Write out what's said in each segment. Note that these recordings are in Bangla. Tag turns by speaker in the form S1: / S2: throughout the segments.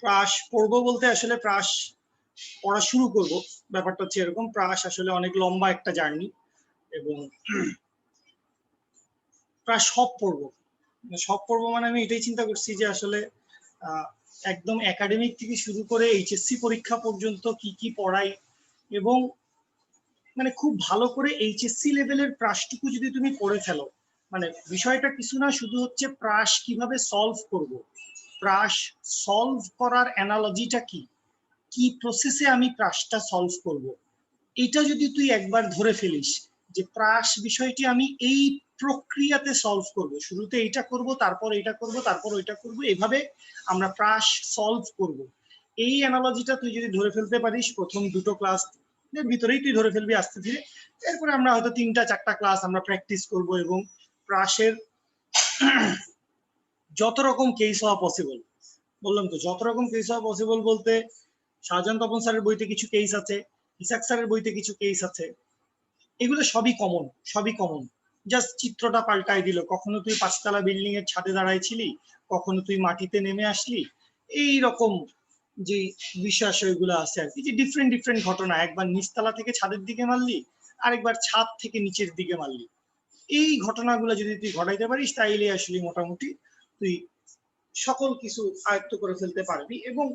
S1: প্রাস পড়বো বলতে আসলে প্রাস পড়া শুরু করব, ব্যাপারটা হচ্ছে এরকম। প্রাস আসলে অনেক লম্বা একটা জার্নি এবং প্রায় সব পড়বো। সব পড়বো মানে আমি এটাই চিন্তা করছি যে আসলে একদম একাডেমিক থেকে শুরু করে এইচএসসি পরীক্ষা পর্যন্ত কি কি পড়াই, এবং মানে খুব ভালো করে এইচএসসি লেভেলের প্রাসটুকু যদি তুমি পড়ে ফেলো, মানে বিষয়টা কিছু না, শুধু হচ্ছে প্রাস কিভাবে সলভ করব, প্রাস সলভ করার অ্যানালজিটা কি, কি প্রসেসে আমি প্রাসটা সলভ করব, এটা যদি তুই একবার ধরে ফেলিস যে প্রাস বিষয়টি আমি এই প্রক্রিয়াতে সলভ করব, শুরুতে এইটা করব, তারপর এটা করব, তারপর ওইটা করব, এভাবে আমরা প্রাস সলভ করব, এই অ্যানালজিটা তুই যদি ধরে ফেলতে পারিস প্রথম দুটো ক্লাস এর ভিতরেই তুই ধরে ফেলবি আস্তে ধীরে। এরপরে আমরা হয়তো 3-4টা ক্লাস আমরা প্র্যাকটিস করব এবং প্রাসের যত রকম কেস হওয়া পসিবল, বললাম তো যত রকম কেস হওয়া পসিবল বলতে শাহজাহান তপন স্যারের বইতে কিছু কেস আছে, ইসাক স্যারের বইতে কিছু কেস আছে, এগুলো সবই কমন, সবই কমন, জাস্ট চিত্রটা পাল্টাই দিল। কখনো তুই 5তলা বিল্ডিং এর ছাদে দাঁড়াইছিলি, কখনো তুই মাটিতে নেমে আসলি, এই রকম যে বিষয়গুলো আছে আর কি, যে ডিফারেন্ট ডিফারেন্ট ঘটনা, একবার নিচতলা থেকে ছাদের দিকে মারলি, আরেকবার ছাদ থেকে নিচের দিকে মারলি, এই ঘটনাগুলো যদি তুই ঘটাইতে পারিস তাইলে আসলে মোটামুটি তুই সকল কিছু আয়ত্ত করে ফেলতে পারবি। এবং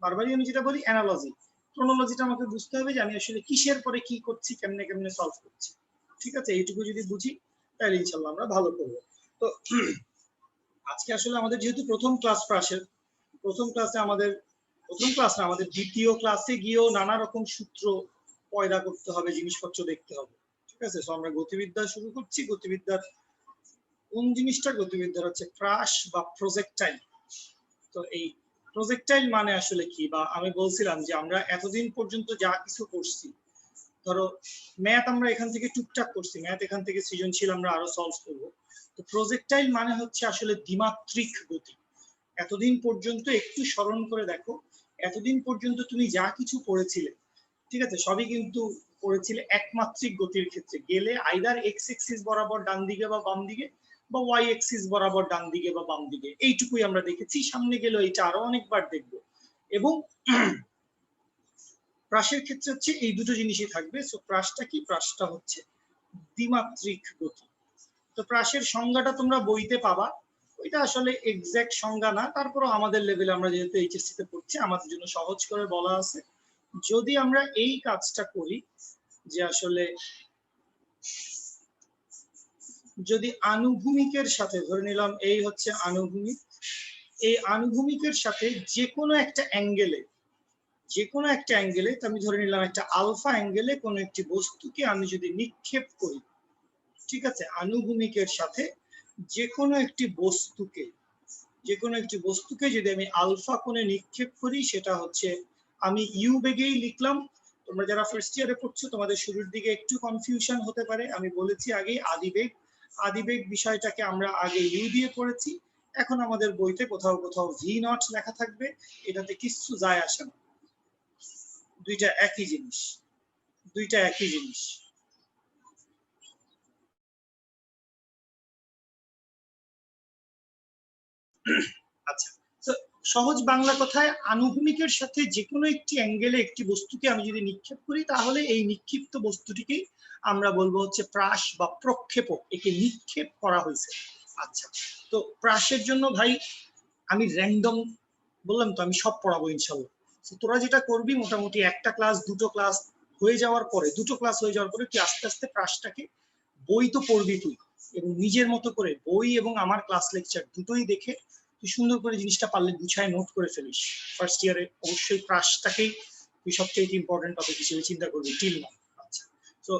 S1: বারবারই আমি যেটা বলি, অ্যানালজি ক্রোনোলজিটা আমাকে বুঝতে হবে যে আমি আসলে কিসের পরে কি করছি, কেমনে কেমনে সলভ করছি। ঠিক আছে, এইটুকু যদি বুঝি তাহলে ইনশাল্লাহ আমরা ভালো করবো। তো আজকে আসলে আমাদের যেহেতু প্রথম ক্লাস প্রাসের, প্রথম ক্লাসে আমাদের প্রথম ক্লাস না, আমাদের দ্বিতীয় ক্লাসে গিয়েও নানা রকম সূত্র পয়দা করতে হবে, জিনিসপত্র দেখতে হবে। ঠিক আছে, তো আমরা গতিবিদ্যা শুরু করছি। গতিবিদ্যার কোন জিনিসটা? গতিবিদ্যার হচ্ছে প্রাস বা প্রজেক্টাইল। তো এই প্রজেক্টাইল মানে আসলে কি, বা আমি বলছিলাম যে আমরা এতদিন পর্যন্ত যা কিছু করছি, ধরো ম্যাথ আমরা এখান থেকে টুকটাক করছি, ম্যাথ এখান থেকে সৃজনশীল আমরা আরো সলভ করবো। তো প্রজেক্টাইল মানে হচ্ছে আসলে দ্বিমাত্রিক গতি। এতদিন পর্যন্ত একটু স্মরণ করে দেখো, এতদিন পর্যন্ত তুমি যা কিছু পড়েছিলে, ঠিক আছে, সবই কিন্তু পড়েছিলে একমাত্রিক গতির ক্ষেত্রে। গেলে আইদার এক্স এক্সিস বরাবর ডান দিকে বা বাম দিকে, বা ওয়াই এক্সিস বরাবর ডান দিকে বা বাম দিকে, এইটুকুই আমরা দেখেছি। সামনে গেলেও এটা আরো অনেকবার দেখবো। এবং প্রাসের ক্ষেত্রে হচ্ছে এই দুটো জিনিসই থাকবে। সো প্রাসটা কি? প্রাসটা হচ্ছে দ্বিমাত্রিক গতি। তো প্রাসের সংজ্ঞাটা তোমরা বইতে পাবা, ওইটা আসলে এক্সাক্ট সংজ্ঞা না, তারপরও আমাদের লেভেলে আমরা যেহেতু এইচএসসি তে পড়ছি, আমাদের জন্য সহজ করে বলা আছে। যদি আমরা এই কাজটা করি যে আসলে যদি আনুভূমিকের সাথে, ধরে নিলাম এই হচ্ছে আনুভূমিক, এই আনুভূমিকের সাথে যে কোনো একটা অ্যাঙ্গেলে, যে কোনো একটা অ্যাঙ্গেলে, আমি ধরে নিলাম একটা আলফা অ্যাঙ্গেলে কোনো একটি বস্তুকে আমি যদি নিক্ষেপ করি, ঠিক আছে, আনুভূমিকের সাথে যে কোনো একটি বস্তুকে, যে কোনো একটি বস্তুকে যদি আমি আলফা কোণে নিক্ষেপ করি, সেটা হচ্ছে আমি ইউ বেগেই লিখলাম। তোমরা যারা ফার্স্ট ইয়ারে পড়ছো তোমাদের শুরুর দিকে একটু কনফিউশন হতে পারে, আমি বলেছি আগেই আদিবেগ, আদিবেগ বিষয়টাকে আমরা আগে ইউ দিয়ে পড়েছি, এখন আমাদের বইতে কোথাও কোথাও ভি নট লেখা থাকবে, এটাতে কিচ্ছু যায় আসে না, দুইটা একই জিনিস, দুইটা একই জিনিস। আচ্ছা, তো সহজ বাংলা কথায় আনুভূমিকের সাথে যে কোনো একটি অ্যাঙ্গেলে একটি বস্তুকে আমি যদি নিক্ষেপ করি, তাহলে এই নিক্ষিপ্ত বস্তুটিকেই আমরা বলবো হচ্ছে প্রাস বা প্রক্ষেপক, একে নিক্ষেপ করা হয়েছে। আচ্ছা, তো প্রাসের জন্য ভাই আমি র্যান্ডম, বললাম তো আমি সব পড়াবো ইনশাল্লাহ। তোরা যেটা করবি, মোটামুটি একটা ক্লাস দুটো ক্লাস হয়ে যাওয়ার পরে, দুটো ক্লাস হয়ে যাওয়ার পরে তুই আস্তে আস্তে প্রাসটাকে, বই তো পড়বি তুই, এবং নিজের মতো করে বই এবং আমার ক্লাস লেকচার দুটোই দেখে তুই সুন্দর করে জিনিসটা পারলে গুছায় নোট করে ফেলিস। ফার্স্ট ইয়ারে অবশ্যই প্রাসটাকেই তুই সবচেয়ে ইম্পর্টেন্ট টপিক হিসেবে চিন্তা করবি, টিল না। আচ্ছা, তো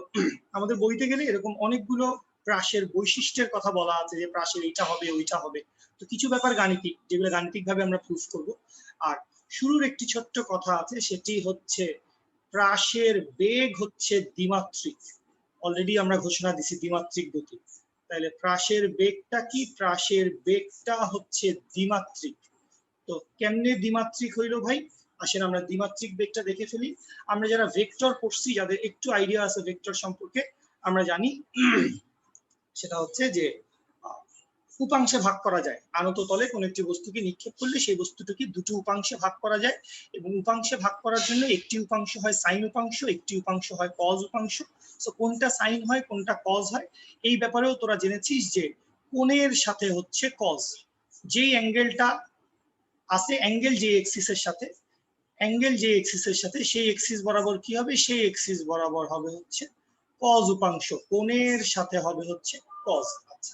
S1: আমাদের বইতে গেলে এরকম অনেকগুলো প্রাসের বৈশিষ্ট্যের কথা বলা আছে, যে প্রাসের এইটা হবে ওইটা হবে। তো কিছু ব্যাপার গাণিতিক, যেগুলো গাণিতিক ভাবে আমরা প্রুফ করব। আর শুরুর একটি ছোট্ট কথা আছে, সেটি হচ্ছে প্রাসের বেগ হচ্ছে দ্বিমাত্রিক। অলরেডি আমরা ঘোষণা দিছি দ্বিমাত্রিক গতি, তাহলে প্রাসের বেগটা কি? প্রাসের বেগটা হচ্ছে দ্বিমাত্রিক। তো কেমনে দ্বিমাত্রিক হইলো ভাই? আসেন আমরা দ্বিমাত্রিক বেগটা দেখে ফেলি। আমরা যারা ভেক্টর পড়ছি, যাদের একটু আইডিয়া আছে ভেক্টর সম্পর্কে, আমরা জানি সেটা হচ্ছে যে উপাংশে ভাগ করা যায়। আনত তলে কোন একটি বস্তুকে নিক্ষেপ করলে সেই বস্তুটিকে দুটো উপাংশে ভাগ করা যায়, এবং উপাংশে ভাগ করার জন্য একটি উপাংশ হয় সাইন উপাংশ, একটি উপাংশ হয় কজ উপাংশ। সো কোনটা সাইন হয় কোনটা কজ হয় এই ব্যাপারেও তোরা জেনেছিস যে কোণের সাথে হচ্ছে কজ, যেই অ্যাঙ্গেলটা আছে অ্যাঙ্গেল যে এক্সিসের সাথে, অ্যাঙ্গেল যে এক্সিসের সাথে সেই এক্সিস বরাবর কি হবে, সেই এক্সিস বরাবর হবে হচ্ছে কজ উপাংশ, কোণের সাথে হবে হচ্ছে কজ। আচ্ছা,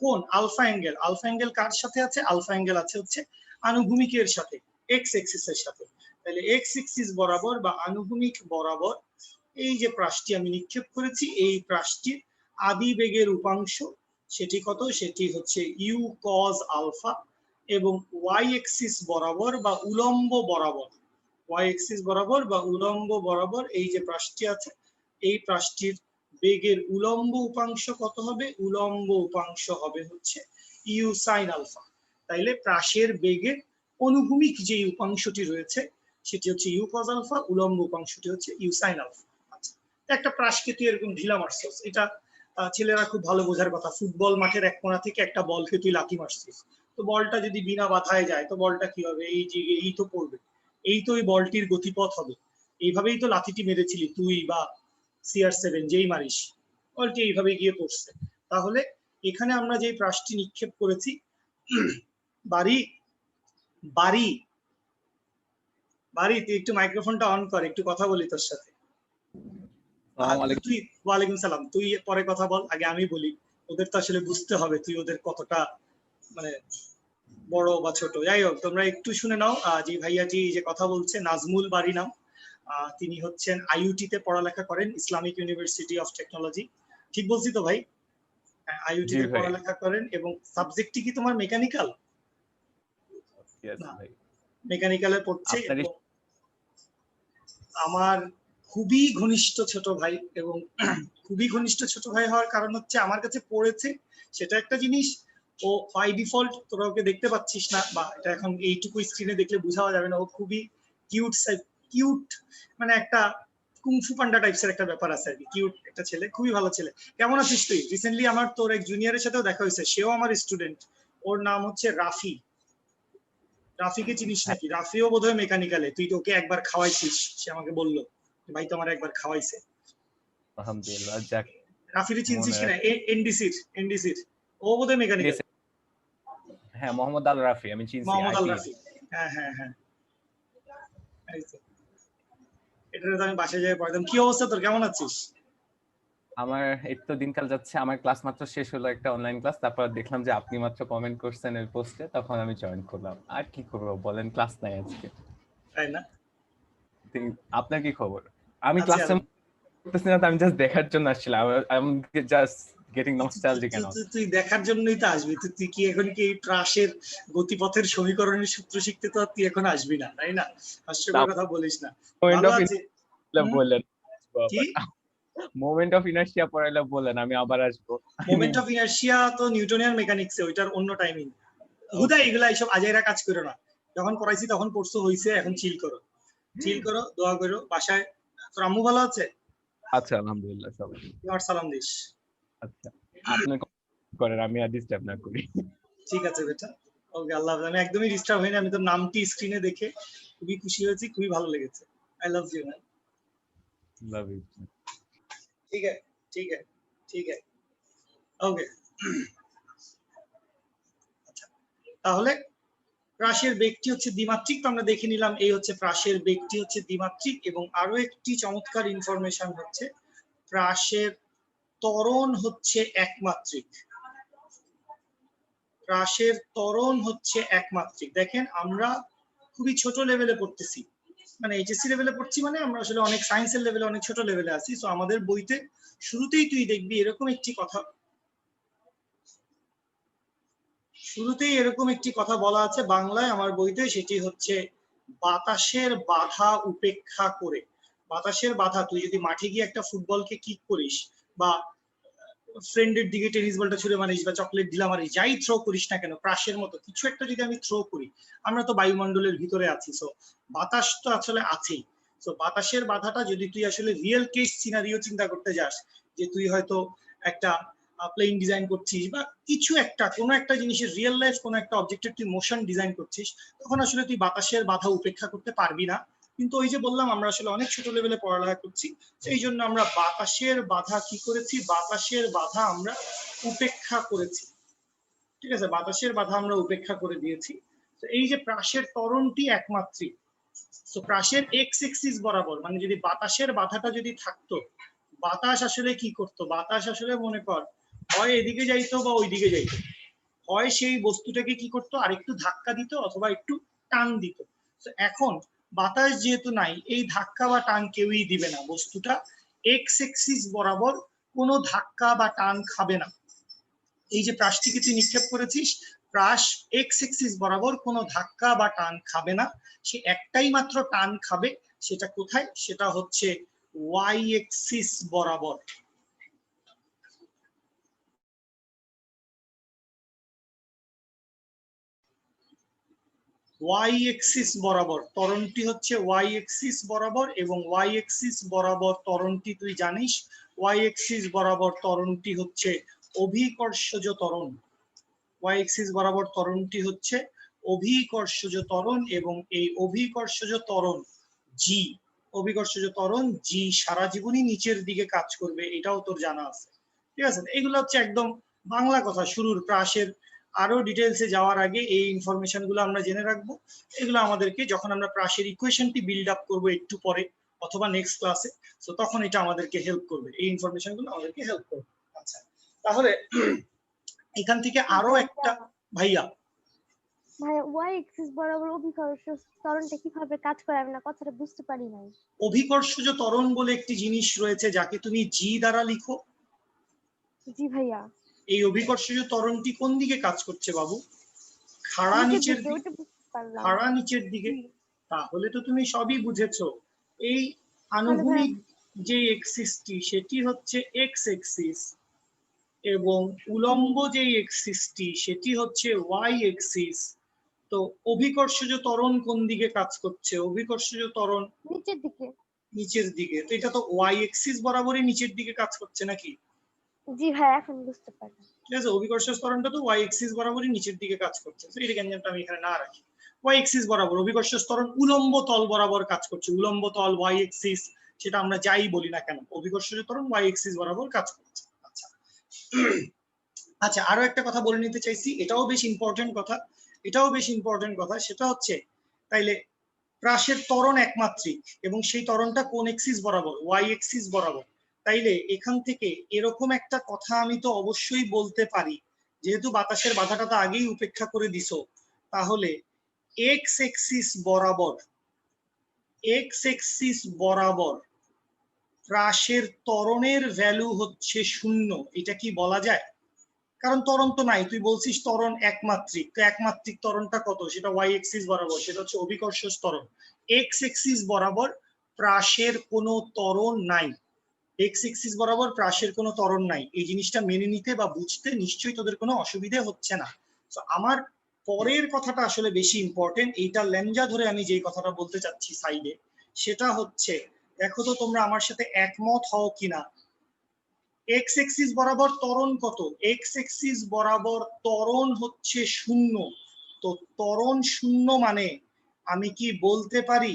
S1: কোণ আলফা অ্যাঙ্গেল, আলফা অ্যাঙ্গেল কার সাথে আছে, আলফা অ্যাঙ্গেল আছে হচ্ছে আনুভূমিকের সাথে, এক্স এক্সিসের সাথে। তাহলে এক্স এক্সিস বরাবর বা আনুভূমিক বরাবর এই যে প্রাসটি আমি নিক্ষেপ করেছি, এই প্রাসটির আদি বেগের উপাংশ সেটি কত, সেটি হচ্ছে ইউ কজ আলফা, এবং ওয়াই এক্সিস বরাবর বা উলম্ব বরাবর, ওয়াই এক্সিস বরাবর বা উলম্ব বরাবর এই যে প্রাসটি আছে, এই প্রাসটির বেগের উলম্ব উপাংশ কত হবে, উলম্ব উপাংশ হবে হচ্ছে ইউ সাইন আলফা। তাইলে প্রাসের বেগের অনুভূমিক যে উপাংশটি রয়েছে সেটি হচ্ছে ইউ কজ আলফা, উলম্ব উপাংশটি হচ্ছে ইউ সাইন আলফা। আচ্ছা, একটা প্রাসকে তুই এরকম ঢিলা মারছিস, এটা ছেলেরা খুব ভালো বোঝার কথা। ফুটবল মাঠের এক কোণা থেকে একটা বলকে তুই লাথি মারছিস, তো বলটা যদি বিনা বাধায় যায় তো বলটা কি হবে, এই যে এই তো পড়বে, এই তো ওই বলটির গতিপথ হবে। এইভাবেই তো লাথিটি মেরেছিলি তুই বা CR7 যেই মারিস, বলটি এইভাবে গিয়ে পড়ছে। তাহলে এখানে আমরা যে প্রাসটি নিক্ষেপ করেছি, বাড়ি বাড়ি বাড়ি তুই একটু মাইক্রোফোনটা অন কর, একটু কথা বলি তোর সাথে। তুই ওয়ালাইকুম সালাম, তুই পরে কথা বল, আগে আমি বলি। ওদের তো আসলে বুঝতে হবে তুই ওদের কতটা মানে বড় বা ছোট। যাই হোক, তোমরা একটু শুনে নাও। যে ভাইয়াজি যে কথা বলছে নাজমুল বাড়ি নাম, তিনি হচ্ছেন IUT তে পড়ালেখা করেন, ইসলামিক ইউনিভার্সিটি অফ টেকনোলজি। ঠিক বলছি তো ভাই? IUT তে পড়ালেখা করেন, এবং সাবজেক্টটি কি তোমার মেকানিক্যাল? না, মেকানিক্যালে পড়ছে। এবং আমার খুবই ঘনিষ্ঠ ছোট ভাই, এবং খুবই ঘনিষ্ঠ ছোট ভাই হওয়ার কারণ হচ্ছে আমার কাছে পড়েছে সেটা একটা জিনিস, ও বাই ডিফল্ট তোরা ওকে দেখতে পাচ্ছিস না, বা এটা এখন এইটুকু স্ক্রিনে দেখলে বোঝাও যাবে না, ও খুবই কিউট কিউট, মানে একটা কুংফু পান্ডা টাইপসের একটা ব্যাপার আছে আর কি, কিউট একটা ছেলে, খুবই ভালো ছেলে। কেমন আছিস তুই? রিসেন্টলি আমার তোর এক জুনিয়রের সাথেও দেখা হয়েছে, সেও আমার স্টুডেন্ট, ওর নাম হচ্ছে রাফি। রাফিকে চিনিস নাকি? রাফিও বোধহয় মেকানিক্যালে, তুই তো ওকে একবার খাওয়াইছিস, সে আমাকে বললো ভাই তো আমার একবার খাওয়াইছে।
S2: আলহামদুলিল্লাহ, যাক।
S1: রাফিকে চিনছিস কিনা? এনডিসির ও বোধহয় মেকানিক্যাল।
S2: হ্যাঁ, মোহাম্মদ আল রাফি আমি চিনছি।
S1: মোহাম্মদ আল রাফি, হ্যাঁ হ্যাঁ হ্যাঁ। এটা তো আমি বাসায় যাই পড়াতাম। কি অবস্থা তোর, কেমন আছিস?
S2: আমার এই তো দিনকাল যাচ্ছে। আমার ক্লাস মাত্র শেষ হলো, একটা অনলাইন ক্লাস। তারপর দেখলাম যে আপনি মাত্র কমেন্ট করছেন এর পোস্টে, তখন আমি জয়েন করলাম। আর কি করবো বলেন, ক্লাস নাই আজকে।
S1: তাই না?
S2: আপনার কি খবর? আমি ক্লাসে করতেছি না, আমি জাস্ট দেখার জন্য আসছিলাম। আমি just getting nostalgic and all.
S1: তুই দেখার জন্যই তো আসবি। তুই কি এখন কি ট্রাশের গতিপথের সমীকরণের সূত্র শিখতে তো তুই এখন আসবি না, তাই না? হাস্যকর কথা বলিস না। ভালো আছে
S2: বললেন
S1: কি?
S2: মোমেন্ট অফ ইনার্শিয়া পড়াইলে বলেন, আমি আবার আসবো।
S1: মোমেন্ট অফ ইনার্শিয়া তো নিউটনিয়ান মেকানিক্সে, ওইটার অন্য টাইমিং। হুদা এগুলা এইসব আজাইরা কাজ করো না। যখন পড়াইছি তখন পড়ছো হইছে, এখন চিল করো, চিল করো, দোয়া করো। বাসায় তোর আম্মু ভালো আছে?
S2: আচ্ছা, আলহামদুলিল্লাহ সবাই।
S1: তোমার সালাম দিস।
S2: আচ্ছা, আপনি করেন, আমি আর ডিস্টার্ব না করি।
S1: ঠিক আছে বেটা, ওকে, আল্লাহ হাফেজ। আমি একদমই ডিস্টার্ব হইনি, আমি তোর নামটি স্ক্রিনে দেখে খুবই খুশি হয়েছি, খুবই ভালো লেগেছে। I love you man.
S2: Love you.
S1: ঠিক আছে, ঠিক আছে, ঠিক আছে, ওকে। আচ্ছা, তাহলে প্রাসের বেগটি হচ্ছে দ্বিমাত্রিক, তো আমরা দেখে নিলাম এই হচ্ছে প্রাসের বেগটি হচ্ছে দ্বিমাত্রিক। এবং আরো একটি চমৎকার ইনফরমেশন হচ্ছে প্রাসের ত্বরণ হচ্ছে একমাত্রিক। প্রাসের ত্বরণ হচ্ছে একমাত্রিক। দেখেন আমরা খুবই ছোট লেভেলে পড়তেছি, মানে HSC লেভেলে পড়ছি, মানে আমরা আসলে অনেক সায়েন্সের লেভেলে অনেক ছোট লেভেলে আছি। তো আমাদের বইতে শুরুতেই তুই দেখবি এরকম একটি কথা, শুরুতেই এরকম একটি কথা বলা আছে বাংলায় আমার বইতে, সেটি হচ্ছে বাতাসের বাধা উপেক্ষা করে। বাতাসের বাধা, তুই যদি মাঠে গিয়ে একটা ফুটবলকে কিক করিস, বা ফ্রেন্ডের দিকে টেনিস বলটা ছুড়ে মারিস, বা চকলেট ঢিলা মারিস, যাই থ্রো করিস না কেন, প্রাসের মতো কিছু একটা যদি আমি থ্রো করি, আমরা তো বায়ুমণ্ডলের ভিতরে আছি, সো বাতাস তো আসলে আছেই। তো বাতাসের বাধাটা যদি তুই আসলে রিয়েল কেস সিনারিও চিন্তা করতে যাস, যে তুই হয়তো একটা প্লেন ডিজাইন করছিস বা কিছু একটা কোনো একটা জিনিসের রিয়েল লাইফ কোনো একটা অবজেক্টের তুই মোশন ডিজাইন করছিস, তখন আসলে তুই বাতাসের বাধা উপেক্ষা করতে পারবি না। কিন্তু ওই যে বললাম আমরা আসলে অনেক ছোট লেভেলে পড়ালেখা করছি, এই জন্য আমরা বাতাসের বাধা কি করেছি, বাতাসের বাধা আমরা উপেক্ষা করেছি। ঠিক আছে, বাতাসের বাধা আমরা উপেক্ষা করে দিয়েছি। তো এই যে প্রাসের ত্বরণটি একমাত্রিক, তো প্রাসের এক্স এক্সিস বরাবর, মানে যদি বাতাসের বাধাটা যদি থাকতো, বাতাস আসলে কি করতো, বাতাস আসলে মনে কর হয় এদিকে যাইতো বা ওইদিকে যাইতো, হয় সেই বস্তুটাকে কি করতো আরেকটু ধাক্কা দিত অথবা একটু টান দিত। তো এখন বাতাস যেহেতু নাই, এই ধাক্কা বা টান কেউই দিবে না, বস্তুটা এক্স এক্সিস বরাবর কোনো ধাক্কা বা টান খাবে না। এই যে প্রাসটিকে তুই নিক্ষেপ করেছিস, প্রাস এক্স এক্সিস বরাবর কোনো ধাক্কা বা টান খাবে না, সে একটাই মাত্র টান খাবে। সেটা কোথায়, সেটা হচ্ছে ওয়াই এক্সিস বরাবর। ওয়াই এক্সিস বরাবর ত্বরণটি হচ্ছে ওয়াই এক্সিস বরাবর, এবং ওয়াই এক্সিস বরাবর ত্বরণটি তুই জানিস, ওয়াই এক্সিস বরাবর ত্বরণটি হচ্ছে অভিকর্ষজ ত্বরণ। ওয়াই এক্সিস বরাবর ত্বরণটি হচ্ছে অভিকর্ষজ ত্বরণ, এবং এই অভিকর্ষজ ত্বরণ জি, অভিকর্ষজ ত্বরণ জি সারা জীবনই নিচের দিকে কাজ করবে, এটাও তোর জানা আছে। ঠিক আছে, এগুলো হচ্ছে একদম বাংলা কথা শুরুর। প্রাসের আরো ডিটেলসে যাওয়ার আগে এই ইনফরমেশন গুলো আমরা জেনে রাখবো। এগুলো আমাদেরকে যখন আমরা প্রাসের ইকুয়েশনটি বিল্ড আপ করবো একটু পরে অথবা নেক্সট ক্লাসে, তো তখন এটা আমাদেরকে হেল্প করবে, এই ইনফরমেশন গুলো আমাদেরকে হেল্প করবে। আচ্ছা, তাহলে এখান থেকে আরো একটা ভাইয়া
S3: ওয়াই এক্সিস বরাবর অভিকর্ষ ত্বরণটা কিভাবে কাজ করে আমি না কথাটা বুঝতে পারি নাই।
S1: অভিকর্ষজ ত্বরণ বলে একটি জিনিস রয়েছে যাকে তুমি জি দ্বারা লিখো।
S3: জি ভাইয়া।
S1: এই অভিকর্ষজ ত্বরণটি কোন দিকে কাজ করছে বাবু? খাড়া নিচের দিকে,
S3: ওটা বুঝতে পারলাম।
S1: খাড়া নিচের দিকে। তাহলে তো তুমি সবই বুঝেছো। এই
S3: তাহলে ভাইয়া
S1: আনুভূমিক যে এক্সিসটি সেটি হচ্ছে এক্স এক্সিস, এবং উলম্ব যে এক্সিসটি সেটি হচ্ছে ওয়াই এক্সিস। তো অভিকর্ষজ ত্বরণ কোন দিকে কাজ করছে? অভিকর্ষজ ত্বরণ
S3: নিচের দিকে।
S1: নিচের দিকে। তো এটা তো ওয়াই এক্সিস বরাবরই নিচের দিকে কাজ করছে নাকি?
S3: জি ভাইয়া, এখন বুঝতে পারলাম।
S1: ঠিক আছে, অভিকর্ষজ ত্বরণটা তো ওয়াই এক্সিস বরাবরই নিচের দিকে কাজ করছে। তো এই গ্যাঞ্জামটা আমি এখানে না রাখি। ওয়াই এক্সিস বরাবর অভিকর্ষজ ত্বরণ উলম্ব তল বরাবর কাজ করছে। উলম্ব তল ওয়াই এক্সিস, সেটা আমরা যাই বলি না কেন, অভিকর্ষজ ত্বরণ ওয়াই এক্সিস বরাবর কাজ করছে। আচ্ছা আচ্ছা, আরো একটা কথা বলে নিতে চাইছি, এটাও বেশ ইম্পর্টেন্ট কথা, এটাও বেশ ইম্পর্টেন্ট কথা। সেটা হচ্ছে তাইলে প্রাসের ত্বরণ একমাত্রিক, এবং সেই ত্বরণটা কোন এক্সিস বরাবর? ওয়াই এক্সিস বরাবর। তাইলে এখান থেকে এরকম একটা কথা আমি তো অবশ্যই বলতে পারি, যেহেতু বাতাসের বাধাটা তো আগেই উপেক্ষা করে দিছো, তাহলে এক্স এক্সিস বরাবর, এক্স এক্সিস বরাবর প্রাসের ত্বরণের ভ্যালু হচ্ছে 0। এটা কি বলা যায়? কারণ ত্বরণ তো নাই, তুই বলছিস ত্বরণ একমাত্রিক, তো একমাত্রিক ত্বরণটা কত? সেটা ওয়াই এক্সিস বরাবর, সেটা হচ্ছে অভিকর্ষজ ত্বরণ। এক্স এক্সিস বরাবর প্রাসের কোনো ত্বরণ নাই, এক্স এক্সিস বরাবর প্রাসের কোনো ত্বরণ নাই। এই জিনিসটা মেনে নিতে বা বুঝতে নিশ্চয়ই তোদের কোনো অসুবিধে হচ্ছে না। তো আমার পরের কথাটা আসলে বেশি ইম্পর্টেন্ট, এইটা লেঞ্জা ধরে আমি যেই কথাটা বলতে চাচ্ছি সাইডে, সেটা হচ্ছে দেখো তো তোমরা আমার সাথে একমত হও কিনা। এক্স এক্সিস বরাবর ত্বরণ কত? এক্স এক্সিস বরাবর ত্বরণ হচ্ছে 0। তো ত্বরণ 0 মানে আমি কি বলতে পারি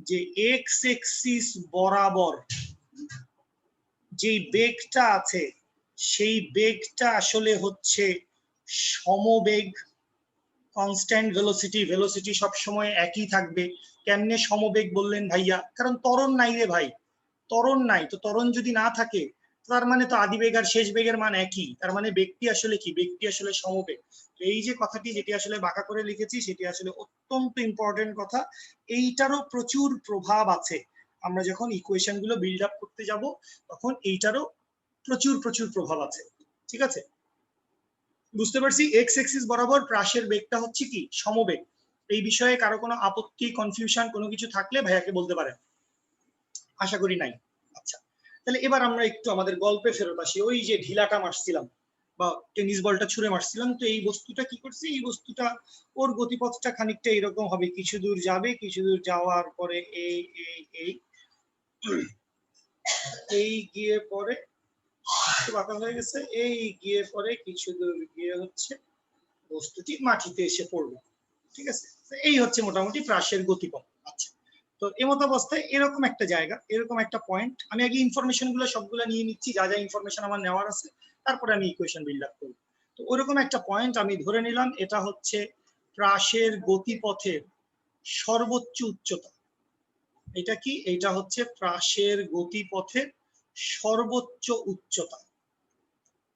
S1: যে এক্স এক্সিস বরাবর যেই বেগটা আছে সেই বেগটা আসলে হচ্ছে সমবেগ, কনস্ট্যান্ট ভেলোসিটি, ভেলোসিটি সবসময় একই থাকবে। কেমনে সমবেগ বললেন ভাইয়া? কারণ ত্বরণ নাই রে ভাই, ত্বরণ নাই। তো ত্বরণ যদি না থাকে তার মানে তো আদি বেগ আর শেষ বেগের মান একই, তার মানে বেগটি আসলে কি? বেগটি আসলে সমবেগ। এই যে কথাটি যেটি আসলে বাঁকা করে লিখেছি সেটি আসলে অত্যন্ত ইম্পর্টেন্ট কথা, এইটারও প্রচুর প্রভাব আছে। আমরা যখন ইকুয়েশন গুলো বিল্ড আপ করতে যাব তখন এইটারও প্রচুর প্রচুর প্রভাব আছে। ঠিক আছে, বুঝতে পারছি। এক্স এক্সিস বরাবর প্রাসের বেগটা হচ্ছে কি? সমবেগ। এই বিষয়ে কারো কোনো আপত্তি, কনফিউশন কোনো কিছু থাকলে ভাইয়াকে বলতে পারেন, আশা করি নাই। আচ্ছা, তাহলে এবার আমরা একটু আমাদের গল্পে ফেরত আসি। ওই যে ঢিলাটা মারছিলাম বা টেনিস বলটা ছুঁড়ে মারছিলাম, তো এই বস্তুটা কি করছে? এই বস্তুটা ওর গতিপথটা খানিকটা এরকম হবে, কিছু দূর যাবে, কিছু দূর যাওয়ার পরে এই এই এই এই গিয়ে পরে বাঁকা হয়ে গেছে, এই গিয়ে পরে কিছু দূর গিয়ে হচ্ছে বস্তুটি মাটিতে এসে পড়বে। ঠিক আছে, এই হচ্ছে মোটামুটি প্রাসের গতিপথ। আচ্ছা, তো এমত অবস্থায় এরকম একটা জায়গা, এরকম একটা পয়েন্ট, আমি আগে ইনফরমেশন গুলো সবগুলো নিয়ে নিচ্ছি, যা যা ইনফরমেশন আমার নেওয়ার আছে, তারপরে আমি ইকুয়েশন বিল্ড আপ করবো। তো ওরকম একটা পয়েন্ট আমি ধরে নিলাম, এটা হচ্ছে প্রাসের গতিপথের সর্বোচ্চ উচ্চতা। এটা কি? এটা হচ্ছে প্রাসের গতিপথের সর্বোচ্চ উচ্চতা।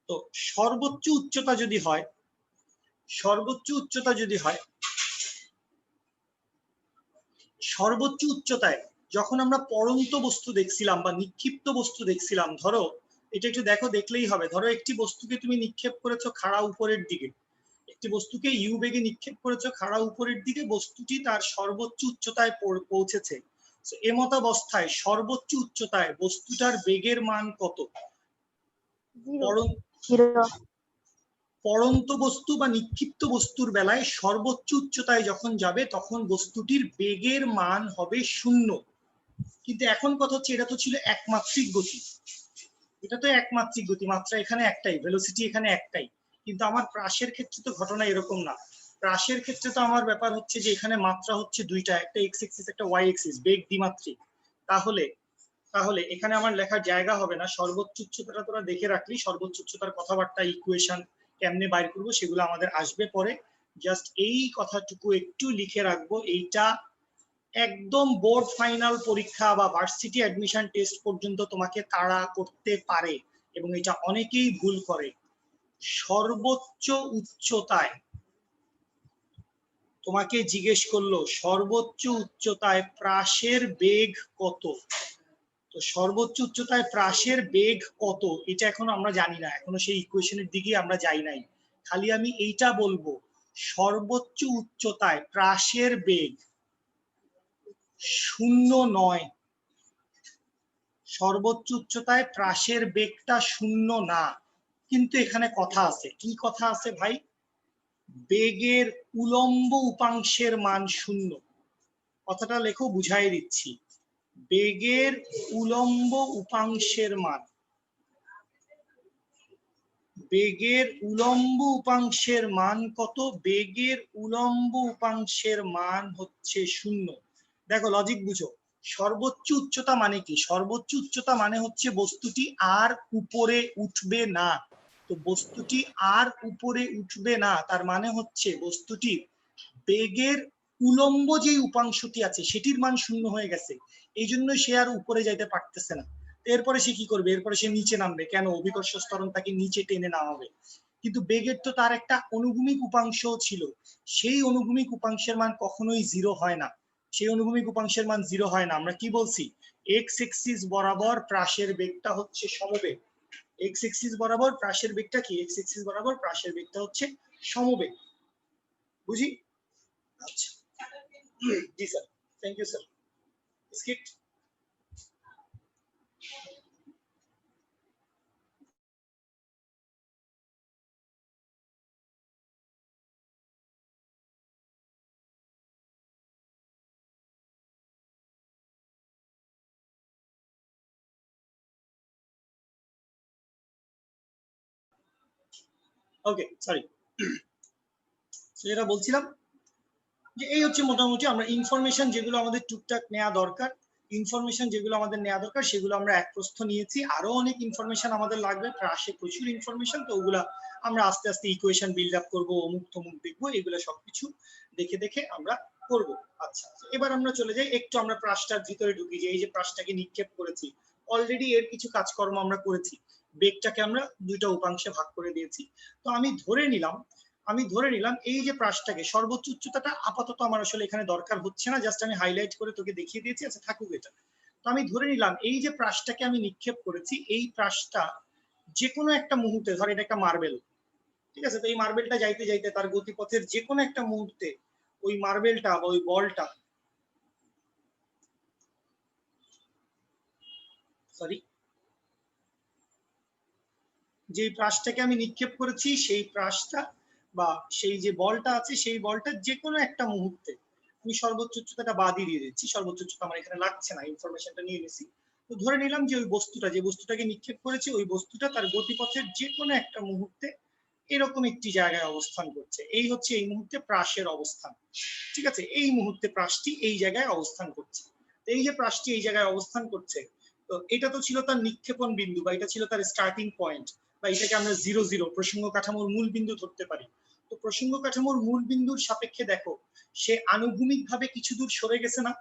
S1: তো সর্বোচ্চ উচ্চতা যদি হয়, সর্বোচ্চ উচ্চতা যদি হয়, সর্বোচ্চ উচ্চতায় যখন আমরা পড়ন্ত বস্তু দেখছিলাম বা নিক্ষিপ্ত বস্তু দেখছিলাম, ধরো এটা একটু দেখো, দেখলেই হবে, ধরো একটি বস্তুকে তুমি নিক্ষেপ করেছো খাড়া উপরের দিকে, একটি বস্তুকে ইউ বেগে নিক্ষেপ করেছো খাড়া উপরের দিকে, বস্তুটি তার সর্বোচ্চ উচ্চতায় পৌঁছেছে। এমত অবস্থায় সর্বোচ্চ উচ্চতায় বস্তুটার বেগের মান কত? পড়ন্ত বস্তু বা নিক্ষিপ্ত বস্তুর বেলায় সর্বোচ্চ উচ্চতায় যখন যাবে তখন বস্তুটির বেগের মান হবে 0। কিন্তু এখন কথা হচ্ছে, এটা তো ছিল একমাত্রিক গতি, এটা তো একমাত্রিক গতি, মাত্রা এখানে একটাই, ভেলোসিটি এখানে একটাই। কিন্তু আমার প্রাসের ক্ষেত্রে তো ঘটনা এরকম না। প্রাসের ক্ষেত্রে তো আমার ব্যাপার হচ্ছে যে এখানে মাত্রা হচ্ছে দুইটা, একটা এক্স এক্সিস, একটা ওয়াই এক্সিস, বেগ দ্বিমাত্রিক। তাহলে তাহলে এখানে আমার লেখার জায়গা হবে না। সর্বোচ্চ উচ্চতাটা তোরা দেখে রাখলি, সর্বোচ্চ উচ্চতার কথাবার্তা, ইকুয়েশন কেমনে বাইর করবো সেগুলো আমাদের আসবে পরে। জাস্ট এই কথাটুকু একটু লিখে রাখবো, এইটা একদম বোর্ড ফাইনাল পরীক্ষা বা ভার্সিটি অ্যাডমিশন টেস্ট পর্যন্ত তোমাকে তাড়া করতে পারে, এবং এটা অনেকেই ভুল করে। সর্বোচ্চ উচ্চতায় তোমাকে জিজ্ঞেস করলো সর্বোচ্চ উচ্চতায় প্রাসের বেগ কত, তো সর্বোচ্চ উচ্চতায় প্রাসের বেগ কত এটা এখনো আমরা জানি না, এখনো সেই ইকুয়েশনের দিকে আমরা যাই নাই। খালি আমি এইটা বলবো, সর্বোচ্চ উচ্চতায় প্রাসের বেগ 0 নয়, সর্বোচ্চ উচ্চতায় প্রাসের বেগটা 0 না। কিন্তু এখানে কথা আছে, কি কথা আছে ভাই? বেগের উলম্ব উপাংশের মান 0। কথাটা লেখো, বুঝাই দিচ্ছি। বেগের উলম্ব উপাংশের মান, বেগের উলম্ব উপাংশের মান কত? বেগের উলম্ব উপাংশের মান হচ্ছে 0। দেখো লজিক বুঝো, সর্বোচ্চ উচ্চতা মানে কি? সর্বোচ্চ উচ্চতা মানে হচ্ছে বস্তুটি আর উপরে উঠবে না। তো বস্তুটি আর উপরে উঠবে না, তার মানে হচ্ছে বস্তুটি বেগের উলম্ব যে উপাংশটি আছে সেটির মান 0 হয়ে গেছে, এই জন্য সে আর উপরে যাইতে পারতেছে না। এরপরে সে কি করবে? এরপরে সে নিচে নামবে। কেন? অভিকর্ষ ত্বরণ তাকে নিচে টেনে নামাবে। কিন্তু বেগের তো তার একটা অনুভূমিক উপাংশ ছিল, সেই অনুভূমিক উপাংশের মান কখনোই 0 হয় না, সেই অনুভূমিক উপাংশের মান 0 হয় না। আমরা কি বলছি? এক্স এক্সিস বরাবর প্রাসের বেগটা হচ্ছে সমবেগ। এক্স এক্সিস বরাবর প্রাসের বেগটা কি? এক্স এক্সিস বরাবর প্রাসের বেগটা হচ্ছে সমবেগ। বুঝি? আচ্ছা, জি sir, thank you sir. Skip. Okay, sorry. যেটা বলছিলাম যে এই হচ্ছে মোটামুটি আমরা ইনফরমেশন যেগুলো আমাদের টুকটাক নেওয়া দরকার, ইনফরমেশন যেগুলো আমাদের নেওয়া দরকার সেগুলো আমরা এক প্রস্থ নিয়েছি। আরো অনেক ইনফরমেশন আমাদের লাগবে, আসে প্রচুর ইনফরমেশন, তো ওগুলা আমরা আস্তে আস্তে ইকুয়েশন বিল্ড আপ করবো, অমুক তমুক দেখবো, এগুলো সবকিছু দেখে দেখে আমরা করব। আচ্ছা, এবার আমরা চলে যাই একটু, আমরা প্রাসটার ভিতরে ঢুকি, যে এই যে প্রাসটাকে নিক্ষেপ করেছি, অলরেডি এর কিছু কাজকর্ম আমরা করেছি, বেগটাকে আমরা দুইটা উপাংশে ভাগ করে দিয়েছি। তো আমি ধরে নিলাম এই যে প্রাসটাকে, সর্বোচ্চ উচ্চতাটা আপাতত আমার আসলে এখানে দরকার হচ্ছে না, জাস্ট আমি হাইলাইট করে তোকে দেখিয়ে দিয়েছি, আচ্ছা থাকুক এটা। তো আমি ধরে নিলাম এই যে প্রাসটাকে আমি নিক্ষেপ করেছি, এই প্রাসটা যে কোনো একটা মুহূর্তে, ধর এটা একটা মার্বেল, ঠিক আছে, তো এই মার্বেলটা যাইতে যাইতে তার গতিপথের যে কোনো একটা মুহূর্তে ওই মার্বেলটা বা ওই বলটা, সরি, যে প্রাসটাকে আমি নিক্ষেপ করেছি সেই প্রাসটা বা সেই যে বলটা আছে, সেই বলটা যে কোনো একটা মুহূর্তে, আমি সর্বোচ্চ উচ্চতাটা বাদই দিয়ে দিচ্ছি, সর্বোচ্চ উচ্চতা আমার এখানে লাগছে না, ইনফরমেশনটা নিয়ে নিছি, তো ধরে নিলাম যে ওই বস্তুটা, যে বস্তুটাকে নিক্ষেপ করেছে, ওই বস্তুটা তার গতিপথের যে কোনো একটা মুহূর্তে এরকম একটি জায়গায় অবস্থান করছে। এই হচ্ছে এই মুহূর্তে প্রাসের অবস্থান। ঠিক আছে, এই মুহূর্তে প্রাসটি এই জায়গায় অবস্থান করছে। এই যে প্রাসটি এই জায়গায় অবস্থান করছে, তো এটা তো ছিল তার নিক্ষেপণ বিন্দু, বা এটা ছিল তার স্টার্টিং পয়েন্ট, বা এটাকে আমরা 0 প্রসঙ্গ কাঠামোর মূল বিন্দু ধরতে পারি। তো প্রসঙ্গ কাঠামোর মূল বিন্দুর সাপেক্ষে দেখো সে আনুভূমিক ভাবে কিছু দূর সরে গেছে না।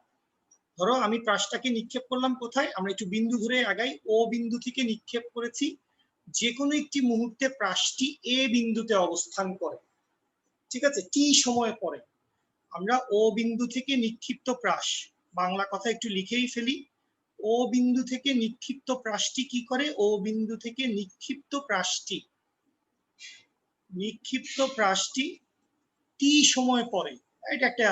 S1: ধরো আমি প্রাসটাকে নিক্ষেপ করলাম কোথায়, আমরা একটু বিন্দু ধরে আগাই, ও বিন্দু থেকে নিক্ষেপ করেছি। যে কোনো একটি মুহূর্তে প্রাসটি এ বিন্দুতে অবস্থান করে। ঠিক আছে, টি সময় পরে আমরা ও বিন্দু থেকে নিক্ষিপ্ত প্রাস, বাংলা কথা একটু লিখেই ফেলি, ও বিন্দু থেকে নিক্ষিপ্ত প্রাসটি কি করে, ও বিন্দু থেকে নিক্ষিপ্ত প্রাসটি টি সময় পরে, এটা একটা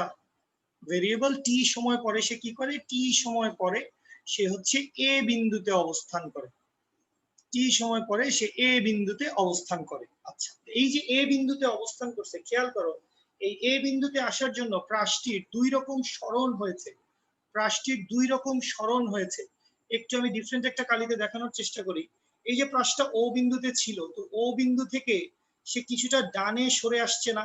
S1: ভেরিয়েবল, টি সময় পরে সে কি করে, টি সময় পরে সে হচ্ছে এ বিন্দুতে অবস্থান করে। টি সময় পরে সে এ বিন্দুতে অবস্থান করে। আচ্ছা, এই যে এ বিন্দুতে অবস্থান করছে, খেয়াল করো এই এ বিন্দুতে আসার জন্য প্রাসটির দুই রকম সরণ হয়েছে। প্রাসটির দুই রকম সরণ হয়েছে। একটু আমি ডিফারেন্ট একটা কালিতে দেখানোর চেষ্টা করি। এই যে প্রাসটা ও বিন্দুতে ছিল, তো ও বিন্দু থেকে সে কিছুটা ডানে সরে আসছে না,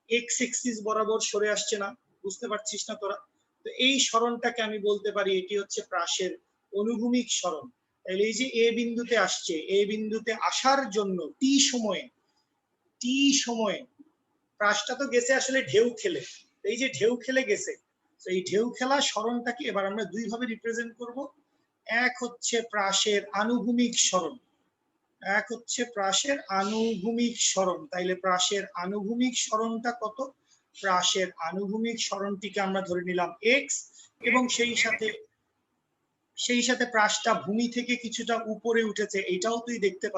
S1: এক্স এক্সিস বরাবর সরে আসছে না, বুঝতে পারছিস না তোরা? তো এই সরণটাকে আমি বলতে পারি এটি হচ্ছে প্রাসের অনুভূমিক সরণ। তাহলে এই যে এ বিন্দুতে আসছে, এ বিন্দুতে আসার জন্য টি সময়ে প্রাসটা তো গেছে আসলে ঢেউ খেলে, এই যে ঢেউ খেলে গেছে, তো এই ঢেউ খেলা সরণটাকে এবার আমরা দুই ভাবে রিপ্রেজেন্ট করব। এক হচ্ছে প্রাসের আনুভূমিক সরণ, এক হচ্ছে প্রাসের আনুভূমিক সরণ। তাইলে প্রাসের আনুভূমিক সরণটা কত? প্রাসের আনুভূমিক সরণটিকে আমরা ধরে নিলাম এক্স, এবং সেই সাথে প্রাসটা ভূমি থেকে কিছুটা উপরে উঠেছে, এটাও তুই দেখতে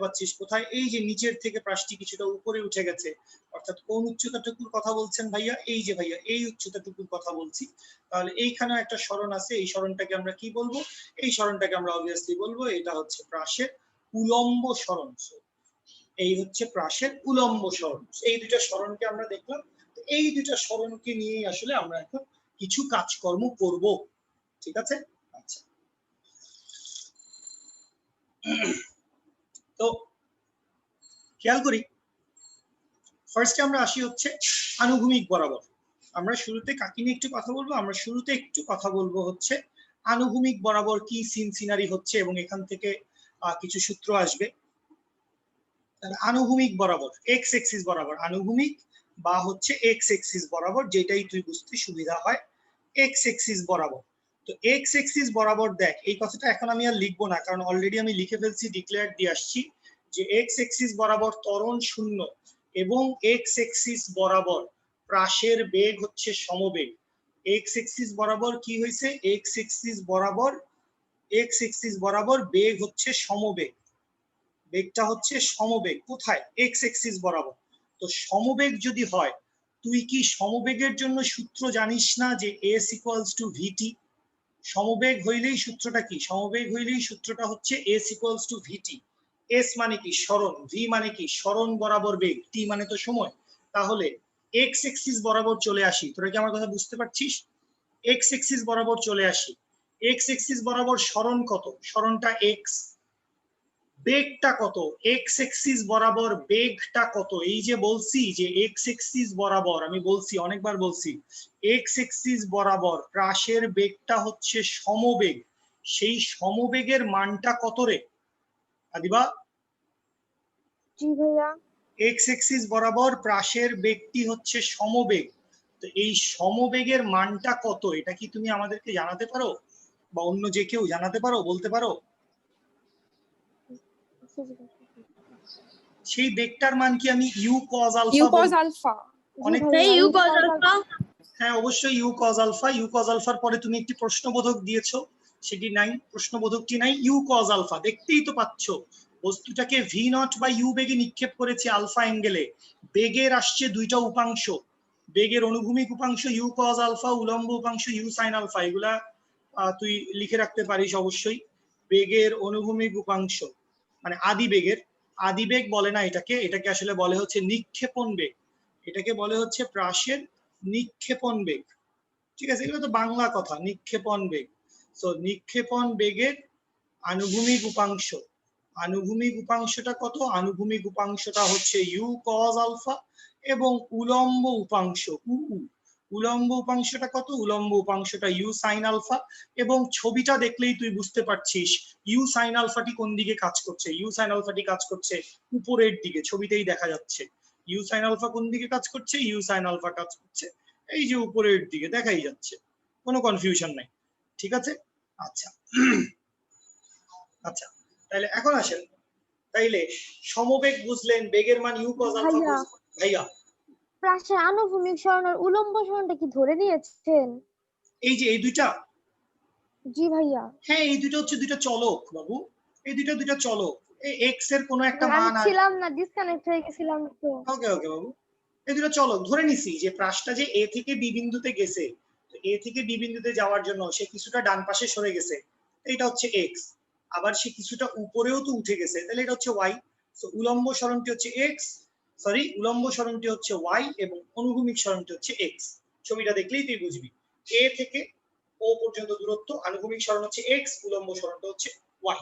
S1: পাচ্ছিস। কোথায়? এই যে নিচের থেকে প্রাসটি কিছুটা উপরে উঠে গেছে। অর্থাৎ কোন উচ্চতাটুকুর কথা বলছেন ভাইয়া? এই যে ভাইয়া এই উচ্চতাটুকুর কথা বলছি। তাহলে এইখানে একটা সরণ আছে, এই সরণটাকে আমরা কি বলবো? এই সরণটাকে আমরা অবভিয়াসলি বলবো এটা হচ্ছে প্রাসের উলম্ব সরণ। এই হচ্ছে প্রাসের উলম্ব সরণ। এই দুইটা সরণকে আমরা দেখলাম। এই দুইটা সরণকে নিয়েই আসলে আমরা এখন কিছু কাজকর্ম করব। ঠিক আছে, আচ্ছা। তো খেয়াল করি, ফার্স্টে আমরা আসি হচ্ছে আনুভূমিক বরাবর। আমরা শুরুতে কাকে নিয়ে একটু কথা বলবো? আমরা শুরুতে একটু কথা বলবো হচ্ছে আনুভূমিক বরাবর কি সিন সিনারি হচ্ছে, এবং এখান থেকে কিছু সূত্র আসবে। আনুভূমিক বরাবর এক্স এক্সিস বরাবর, আনুভূমিক বা হচ্ছে এক্স এক্সিস বরাবর, যেটাই তুই বুঝতে সুবিধা হয়, এক্স এক্সিস বরাবর। তো এক্স এক্সিস বরাবর দেখ, এই কথাটা এখন আমি আর লিখবো না, কারণ অলরেডি আমি লিখে ফেলছি, ডিক্লেয়ার দিয়ে আসছি যে এক্স এক্সিস বরাবর ত্বরণ শূন্য, এবং এক্স এক্সিস বরাবর প্রাসের বেগ হচ্ছে সমবেগ। এক্স এক্সিস বরাবর কি হয়েছে? এক্স এক্সিস বরাবর বেগ হচ্ছে সমবেগ। বেগটা হচ্ছে সমবেগ কোথায়? এক্স এক্সিস বরাবর। তো সমবেগ যদি হয়, তুই কি সমবেগের জন্য সূত্র জানিস না যে এস ইকুয়ালস টু ভিটি? সমবেগ হইলেই সূত্রটা কি? সমবেগ হইলেই সূত্রটা হচ্ছে S equals to VT. S মানে কি? সরণ। ভি মানে কি? সরণ বরাবর বেগ। টি মানে তো সময়। তাহলে এক্স এক্সিস বরাবর চলে আসি, তোরা কি আমার কথা বুঝতে পারছিস? এক্স এক্সিস বরাবর চলে আসি। এক্স এক্সিস বরাবর সরণ কত? সরণটা এক্স। বেগটা কত? এক্স এক্সিস বরাবর বেগটা কত? এই যে বলছি যে এক্স এক্সিস বরাবর, আমি বলছি অনেকবার বলছি, এক্স এক্সিস বরাবর প্রাসের বেগটা হচ্ছে সমবেগ। সেই সমবেগের মানটা কত রে আদিবা?
S3: জি ভাইয়া।
S1: এক্স এক্সিস বরাবর প্রাসের বেগটি হচ্ছে সমবেগ। তো এই সমবেগের মানটা কত? এটা কি তুমি আমাদেরকে জানাতে পারো, বা অন্য যে কেউ জানাতে পারো, বলতে পারো? সেই বেগটার মান কি আমি ইউ কজ আলফা? অনেক
S3: ইউ কজ আলফা।
S1: হ্যাঁ, অবশ্যই U cos alpha. U cos আলফার পরে তুমি একটি প্রশ্নবোধক দিয়েছো, সেটি নাই, প্রশ্নবোধকটি নাই। ইউ কজ আলফা দেখতেই তো পাচ্ছ, বস্তুটাকে ভি নট বা ইউ বেগে নিক্ষেপ করেছে আলফা অ্যাঙ্গেলে। বেগের আসছে দুইটা উপাংশ, বেগের অনুভূমিক উপাংশ ইউ কজ আলফা, উলম্ব উপাংশ ইউ সাইন আলফা। এগুলা তুই লিখে রাখতে পারিস অবশ্যই। বেগের অনুভূমিক উপাংশ মানে আদিবেগ বলে না এটাকে, এটাকে আসলে বলে হচ্ছে নিক্ষেপণ বেগ। এটাকে বলে হচ্ছে প্রাসের নিক্ষেপণ বেগ। ঠিক আছে, এগুলো তো বাংলা কথা, নিক্ষেপণ বেগ। সো নিক্ষেপণ বেগের আনুভূমিক উপাংশ, আনুভূমিক উপাংশটা কত? আনুভূমিক উপাংশটা হচ্ছে ইউ কজ আলফা, এবং উলম্ব উপাংশ উলম্ব উপাংশটা কত? উলম্ব উপাংশটা ইউ সাইন আলফা। এবং ছবিটা দেখলেই তুই বুঝতে পারছিস ইউ সাইন আলফাটি কোন দিকে কাজ করছে। ইউ সাইন আলফাটি কাজ করছে উপরের দিকে, ছবিতেই দেখা যাচ্ছে। ইউ সাইন আলফা কোন দিকে কাজ করছে? ইউ সাইন আলফা কাজ করছে এই যে উপরের দিকে, দেখাই যাচ্ছে, কোনো কনফিউশন নাই। ঠিক আছে, আচ্ছা আচ্ছা, তাহলে এখন আসেন, তাইলে সমবেগ বুঝলেন, বেগের মান ইউ কজ আলফা
S3: ভাইয়া
S1: ভাইয়া
S3: প্রাসে আনুভূমিক সরণ আর উলম্ব সরণটা কি ধরে নিয়েছেন?
S1: এই যে এই দুইটা,
S3: জি ভাইয়া।
S1: হ্যাঁ এই দুটো হচ্ছে দুইটা চলক বাবু, এই দুইটা চলক, এই এক্স এর কোনো একটা
S3: আমি
S1: মান আর
S3: ছিলাম না, ডিসকানেক্ট হয়ে গেছিলাম তো।
S1: ওকে ওকে বাবু, এই দুটো চলক ধরে নিছি যে প্রাসটা যে এ থেকে বি বিন্দুতে গেছে, তো এ থেকে বি বিন্দুতে যাওয়ার জন্য সে কিছুটা ডান পাশে সরে গেছে, এটা হচ্ছে এক্স। আবার সে কিছুটা উপরেও তো উঠে গেছে, তাহলে এটা হচ্ছে ওয়াই। তো উলম্ব সরণটি হচ্ছে এক্স, সরি উলম্ব সরণটি হচ্ছে ওয়াই এবং অনুভূমিক সরণটি হচ্ছে এক্স। ছবিটা দেখলেই তুই বুঝবি এ থেকে ও পর্যন্ত দূরত্ব, আনুভূমিক সরণ হচ্ছে এক্স, উলম্ব সরণটা হচ্ছে ওয়াই।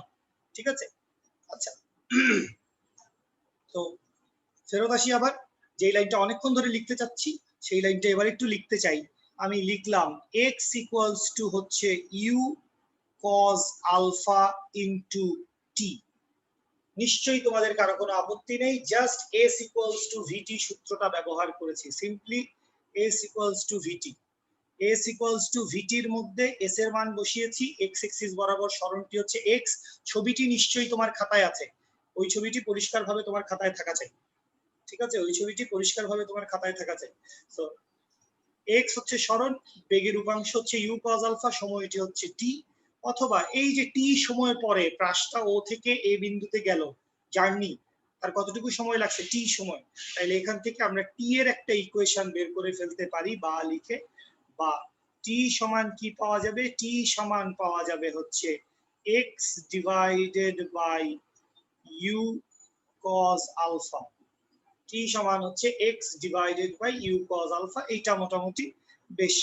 S1: ঠিক আছে, আচ্ছা তো ফেরত আসি আবার, যে লাইনটা অনেকক্ষণ ধরে লিখতে চাচ্ছি সেই লাইনটা এবার একটু লিখতে চাই। আমি লিখলাম x ইকুয়ালস টু হচ্ছে u cos alpha into t. নিশ্চয়ই তোমাদের কারো কোনো আপত্তি নেই, just s equals to v t সূত্রটা ব্যবহার করেছি, simply s equals to v t. s equals to ভিটির মধ্যে s এর মান বসিয়েছি, x এক্সিস বরাবর সরণটি হচ্ছে x। ছবিটি নিশ্চয়ই তোমার খাতায় আছে, ওই ছবিটি পরিষ্কারভাবে তোমার খাতায় থাকা চাই। ঠিক আছে, ওই ছবিটি পরিষ্কারভাবে তোমার খাতায় থাকা চাই। সো এক্স হচ্ছে সরণ, বেগের উপাংশ হচ্ছে ইউ কজ আলফা, সময়টি হচ্ছে টি। অথবা এই যে টি সময় পরে প্রাসটা ও থেকে এ বিন্দুতে গেল, জার্নি তার কতটুকু সময় লাগছে? টি সময়। তাহলে এখান থেকে আমরা টি এর একটা ইকুয়েশন বের করে ফেলতে পারি বা লিখে, বা টি সমান কি পাওয়া যাবে? টি সমান পাওয়া যাবে হচ্ছে x divided by u cos alpha. T সমান হচ্ছে x divided by u cos alpha. এইটা মোটামুটি বেশ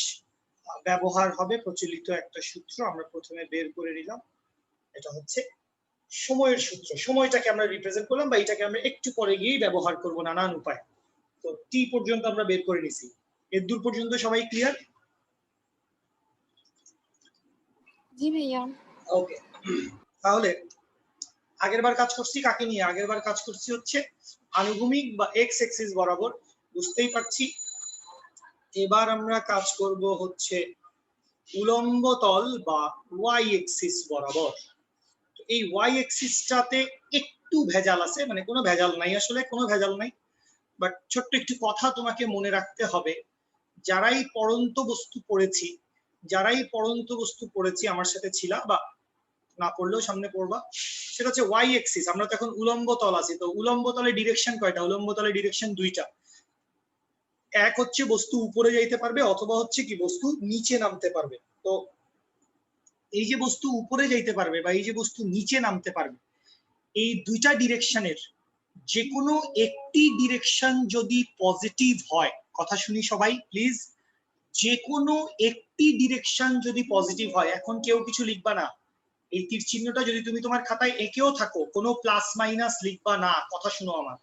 S1: ব্যবহার হবে, প্রচলিত একটা সূত্র, আমরা প্রথমে বের করে নিলাম। এটা হচ্ছে সময়ের সূত্র, সময়টাকে আমরা রিপ্রেজেন্ট করলাম, বা এটাকে আমরা একটু পরে গিয়েই ব্যবহার করব নানান উপায়। তো টি পর্যন্ত আমরা বের করে নিছি, এর দূর পর্যন্ত সবাই ক্লিয়ার?
S4: জি ভাইয়া।
S1: ওকে, তাহলে আগেরবার কাজ করছি কাকে নিয়ে? আগেরবার কাজ করছি হচ্ছে আনুভূমিক বা এক্স এক্সিস বরাবর, বুঝতেই পারছি। এবার আমরা কাজ করব হচ্ছে উলম্ব তল বা ওয়াই এক্সিস বরাবর। এই ওয়াই এক্সিসটাতে একটু ভেজাল আছে, মানে কোনো ভেজাল নাই, আসলে কোনো ভেজাল নাই, বাট ছোট্ট একটু কথা তোমাকে মনে রাখতে হবে। যারাই পড়ন্ত বস্তু পড়েছি, আমার সাথে ছিলা, বা না পড়লেও সামনে পড়বা, সেটা হচ্ছে ওয়াই এক্সিস। আমরা তো এখন উলম্ব তল আছি, তো উলম্ব তলে ডিরেকশন কয়টা? উলম্ব তলে ডিরেকশন দুইটা। এক হচ্ছে বস্তু উপরে যাইতে পারবে, অথবা হচ্ছে কি বস্তু নিচে নামতে পারবে। তো এই যে বস্তু উপরে যাইতে পারবে বা এই যে বস্তু নিচে নামতে পারবে, এই দুইটা ডিরেকশনের যে কোনো একটি ডিরেকশন যদি পজিটিভ হয়, কথা শুনি সবাই প্লিজ, যে কোনো একটি ডিরেকশন যদি পজিটিভ হয়, এখন কেউ কিছু লিখবা না, এই তীর চিহ্নটা যদি তুমি তোমার খাতায় এঁকেও থাকো, কোনো প্লাস মাইনাস লিখবা না, কথা শুনো আমার।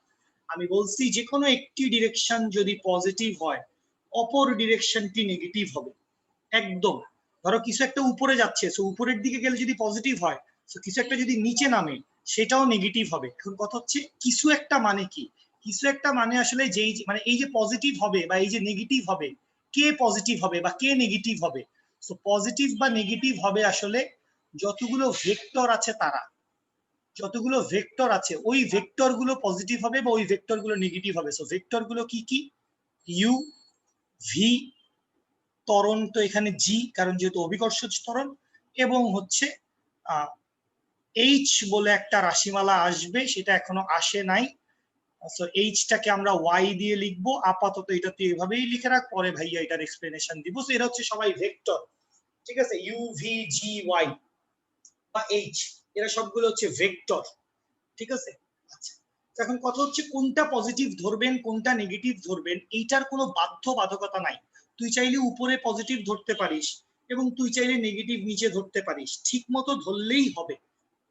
S1: আমি বলছি যে কোনো একটি ডিরেকশন যদি পজিটিভ হয়, অপর ডিরেকশনটি নেগেটিভ হবে একদম। ধরো কিছু একটা উপরে যাচ্ছে, সো উপরের দিকে গেলে যদি পজিটিভ হয়, সো কিছু একটা যদি নিচে নামে সেটাও নেগেটিভ হবে। এখন কথা হচ্ছে কিছু একটা মানে কি? কিছু একটা মানে আসলে যেই মানে এই যে পজিটিভ হবে বা এই যে নেগেটিভ হবে, কে পজিটিভ হবে বা কে নেগেটিভ হবে? সো পজিটিভ বা নেগেটিভ হবে আসলে যতগুলো ভেক্টর আছে তারা, যতগুলো ভেক্টর আছে ওই ভেক্টর গুলো পজিটিভ হবে বা ওই ভেক্টর গুলো নেগেটিভ হবে। সো ভেক্টর গুলো কি কি? ইউ, ভি, ত্বরণ তো এখানে জি, কারণ যেহেতু অভিকর্ষজ ত্বরণ, এবং হচ্ছে এইচ বলে একটা রাশিমালা আসবে, সেটা এখনো আসে নাই। সো এইচটাকে আমরা ওয়াই দিয়ে লিখবো আপাতত, এটা তুই এভাবেই লিখে রাখ, পরে ভাইয়া এটার এক্সপ্লেনেশন দিব। সো এরা হচ্ছে সবাই ভেক্টর, ঠিক আছে? ইউ, ভি, জি, ওয়াই বা এইচ, এরা সবগুলো হচ্ছে ভেক্টর, ঠিক আছে? আচ্ছা, এখন কথা হচ্ছে কোনটা পজিটিভ ধরবেন কোনটা নেগেটিভ ধরবেন, এইটার কোনো বাধ্যবাধকতা নাই। তুই চাইলে উপরে পজিটিভ ধরতে পারিস, এবং তুই চাইলে নেগেটিভ নিচে ধরতে পারিস, ঠিক মতো ধরলেই হবে,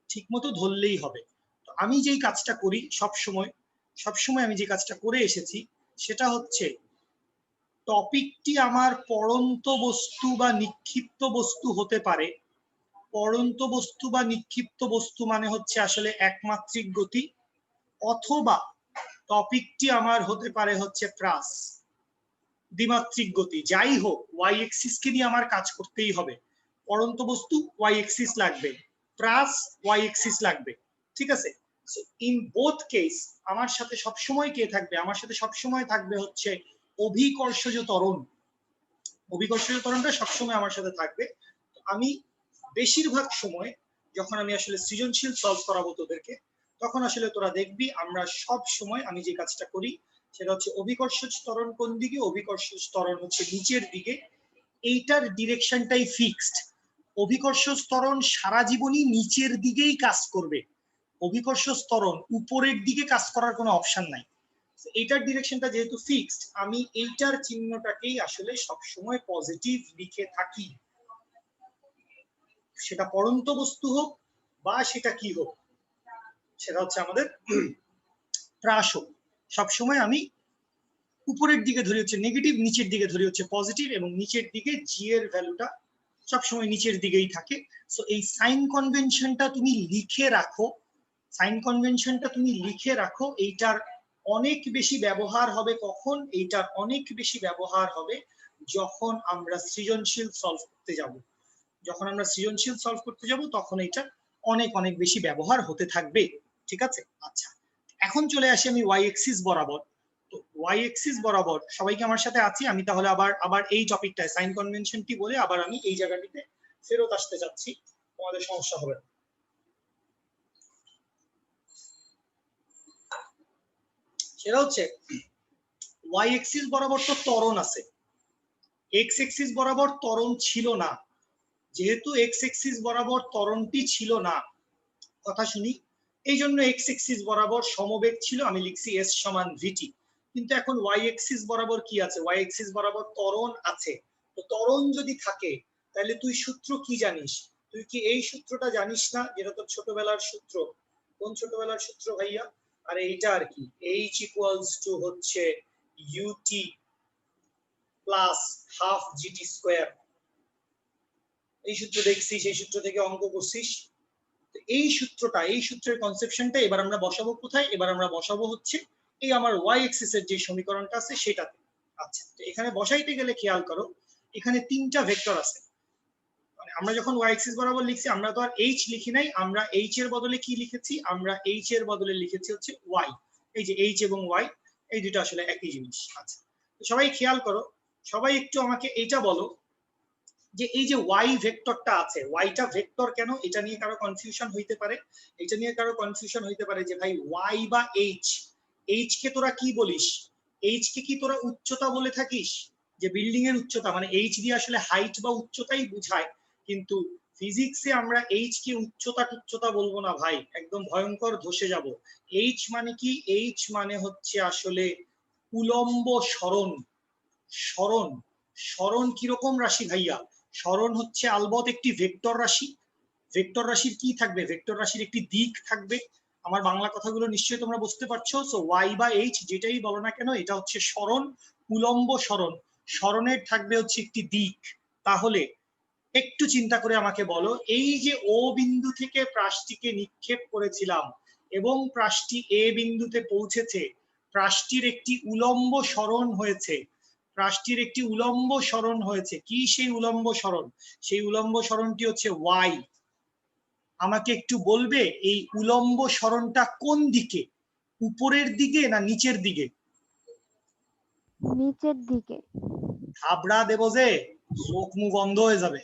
S1: ঠিক মতো ধরলেই হবে। তো আমি যেই কাজটা করি সবসময় আমি যে কাজটা করে এসেছি সেটা হচ্ছে টপিকটি আমার পড়ন্ত বস্তু বা নিক্ষিপ্ত বস্তু হতে পারে। পড়ন্ত বস্তু বা নিক্ষিপ্ত বস্তু মানে হচ্ছে আসলে একমাত্রিক গতি, অথবা টপিকটি আমার হতে পারে হচ্ছে প্রাস, দ্বিমাত্রিক গতি। যাই হোক, ওয়াই এক্সিস কে নিয়ে আমার কাজ করতেই হবে। পড়ন্ত বস্তু ওয়াই এক্সিস লাগবে, প্রাস ওয়াই এক্সিস লাগবে, ঠিক আছে। ইন বোথ কেস আমার সাথে সবসময় কে থাকবে? আমার সাথে সবসময় থাকবে হচ্ছে অভিকর্ষজ ত্বরণ। অভিকর্ষজ ত্বরণটা সবসময় আমার সাথে থাকবে। আমি বেশিরভাগ সময় যখন আমি আসলে সৃজনশীল সলভ করাবো তোদেরকে, তখন আসলে তোরা দেখবি আমরা সব সময় আমি যে কাজটা করি সেটা হচ্ছে অভিকর্ষজ ত্বরণ কোন দিকে, অভিকর্ষজ ত্বরণ হচ্ছে নিচের দিকে, এইটার ডিরেকশনটাই ফিক্সড। অভিকর্ষজ ত্বরণ সারা জীবনই নিচের দিকেই কাজ করবে, অভিকর্ষজ ত্বরণ উপরের দিকে কাজ করার কোনো অপশন নাই। এইটার ডিরেকশনটা যেহেতু ফিক্সড, আমি এইটার চিহ্নটাকেই আসলে সবসময় পজিটিভ লিখে থাকি, সেটা পড়ন্ত বস্তু হোক বা সেটা কি হোক, সেটা হচ্ছে আমাদের প্রাস হোক। সবসময় আমি উপরের দিকে ধরি হচ্ছে নেগেটিভ, নিচের দিকে ধরি হচ্ছে পজিটিভ, এবং নিচের দিকে জি এর ভ্যালুটা সবসময় নিচের দিকেই থাকে। সো এই সাইন কনভেনশনটা তুমি লিখে রাখো, সাইন কনভেনশনটা তুমি লিখে রাখো। এইটার অনেক বেশি ব্যবহার হবে কখন? এইটার অনেক বেশি ব্যবহার হবে যখন আমরা সৃজনশীল সলভ করতে যাব। যখন আমরা সৃজনশীল সলভ করতে যাব তখন এটা অনেক অনেক বেশি ব্যবহার হতে থাকবে, ঠিক আছে। আচ্ছা, এখন চলে আসি আমি ওয়াই এক্সিস বরাবর। তো ওয়াই এক্সিস বরাবর সবাইকে আমার সাথে আছি আমি, তাহলে আবার এই টপিকটায় সাইন কনভেনশনটি বলে আবার আমি এই জায়গাটিতে ফেরত আসতে যাচ্ছি, তোমাদের সমস্যা হবে না। সেটা হচ্ছে ওয়াই এক্সিস বরাবর তো ত্বরণ আছে, এক্স এক্সিস বরাবর ত্বরণ ছিল না। যেহেতু এক্স এক্সিস বরাবর ত্বরণটি ছিল না, কথা শুনি, এই জন্য এক্স এক্সিস বরাবর সমবেগ ছিল, আমি লিখছি এস সমান ভিটি। কিন্তু এখন ওয়াই এক্সিস বরাবর কি আছে? ওয়াই এক্সিস বরাবর ত্বরণ আছে। তো ত্বরণ যদি থাকে তাহলে তুই সূত্র কি জানিস? তুই কি এই সূত্রটা জানিস না, যেটা তোর ছোটবেলার সূত্র? কোন ছোটবেলার সূত্র ভাইয়া? আরে এইটা আর কি, এইচ ইকুয়ালস টু হচ্ছে UT plus half GT square. এই সূত্র দেখছিস, এই সূত্র থেকে অঙ্ক করছিস। এই সূত্রটা, এই সূত্রের কনসেপশনটা এবার আমরা বসাবো কোথায়? এবার আমরা বসাবো হচ্ছে এই আমার ওয়াই এক্সিস এর যে সমীকরণটা আছে সেটাতে। আচ্ছা, তো এখানে বসাইতে গেলে খেয়াল করো এখানে তিনটা ভেক্টর আছে। মানে আমরা যখন ওয়াই এক্সিস বরাবর লিখছি আমরা তো আর এইচ লিখি নাই, আমরা এইচ এর বদলে কি লিখেছি? আমরা এইচ এর বদলে লিখেছি হচ্ছে ওয়াই। এই যে এইচ এবং ওয়াই, এই দুটো আসলে একই জিনিস। আচ্ছা, তো সবাই খেয়াল করো, সবাই একটু আমাকে এইটা বলো যে এই যে ওয়াই ভেক্টরটা আছে, ওয়াইটা ভেক্টর কেন? এটা নিয়ে কারো কনফিউশন হইতে পারে। এটা নিয়ে কারো কনফিউশন হইতে পারে যে ভাই ওয়াই বা এইচ, এইচ কে তোরা কি বলিস? এইচ কে কি তোরা উচ্চতা বলে থাকিস? যে বিল্ডিং এর উচ্চতা, মানে এইচ দিয়ে আসলে হাইট বা উচ্চতাই বুঝায়, কিন্তু ফিজিক্সে আমরা এইচ কে উচ্চতা বলবো না ভাই, একদম ভয়ঙ্কর ধসে যাব। এইচ মানে কি? এইচ মানে হচ্ছে আসলে উলম্ব সরণ। সরণ, সরণ কিরকম রাশি ভাইয়া? সরণ হচ্ছে আলবত একটি ভেক্টর রাশি। ভেক্টর রাশির কি থাকবে? ভেক্টর রাশির একটি দিক থাকবে। আমার বাংলা কথাগুলো নিশ্চয়ই তোমরা বুঝতে পারছো। সো ওয়াই বা এইচ যেটাই বলো না কেন, এটা হচ্ছে সরণ, উলম্ব সরণ। সরণের থাকবে হচ্ছে একটি দিক। তাহলে একটু চিন্তা করে আমাকে বলো, এই যে ও বিন্দু থেকে প্রাসটিকে নিক্ষেপ করেছিলাম এবং প্রাসটি এ বিন্দুতে পৌঁছেছে, প্রাসটির একটি উলম্ব সরণ হয়েছে, প্রাসটির একটি উলম্ব সরণ হয়েছে। কি সেই উলম্ব সরণ? সেই উলম্ব সরণটি হচ্ছে ওয়াই। আমাকে একটু বলবে এই উলম্ব সরণটা কোন দিকে? উপরের দিকে না নিচের দিকে?
S3: নিচের দিকে।
S1: থাবড়া দেব যে চোখ মুখ বন্ধ হয়ে যাবে।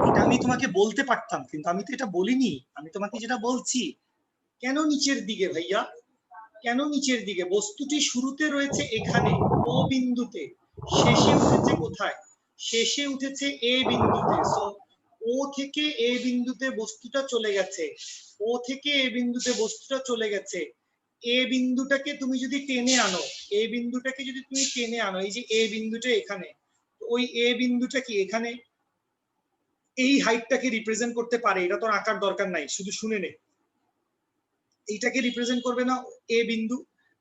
S1: এটা আমি তোমাকে বলতে পারতাম, কিন্তু আমি তো এটা বলিনি। আমি তোমাকে যেটা বলছি, কেন নিচের দিকে ভাইয়া? কেন নিচের দিকে? বস্তুটি শুরুতে রয়েছে এখানে ও বিন্দুতে, শেষে উঠেছে কোথায়? শেষে উঠেছে এ বিন্দুতে। সো ও থেকে এ বিন্দুতে বস্তুটা চলে গেছে, ও থেকে এ বিন্দুতে বস্তুটা চলে গেছে। এ বিন্দুটাকে তুমি যদি টেনে আনো, এ বিন্দুটাকে যদি তুমি টেনে আনো, এই যে এ বিন্দুটা এখানে, ওই এ বিন্দুটা কি এখানে এই হাইটটাকে রিপ্রেজেন্ট করতে পারে? এটা তো আঁকার দরকার নাই, শুধু শুনে নে। এইটাকে রিপ্রেজেন্ট করবে না এ বিন্দু?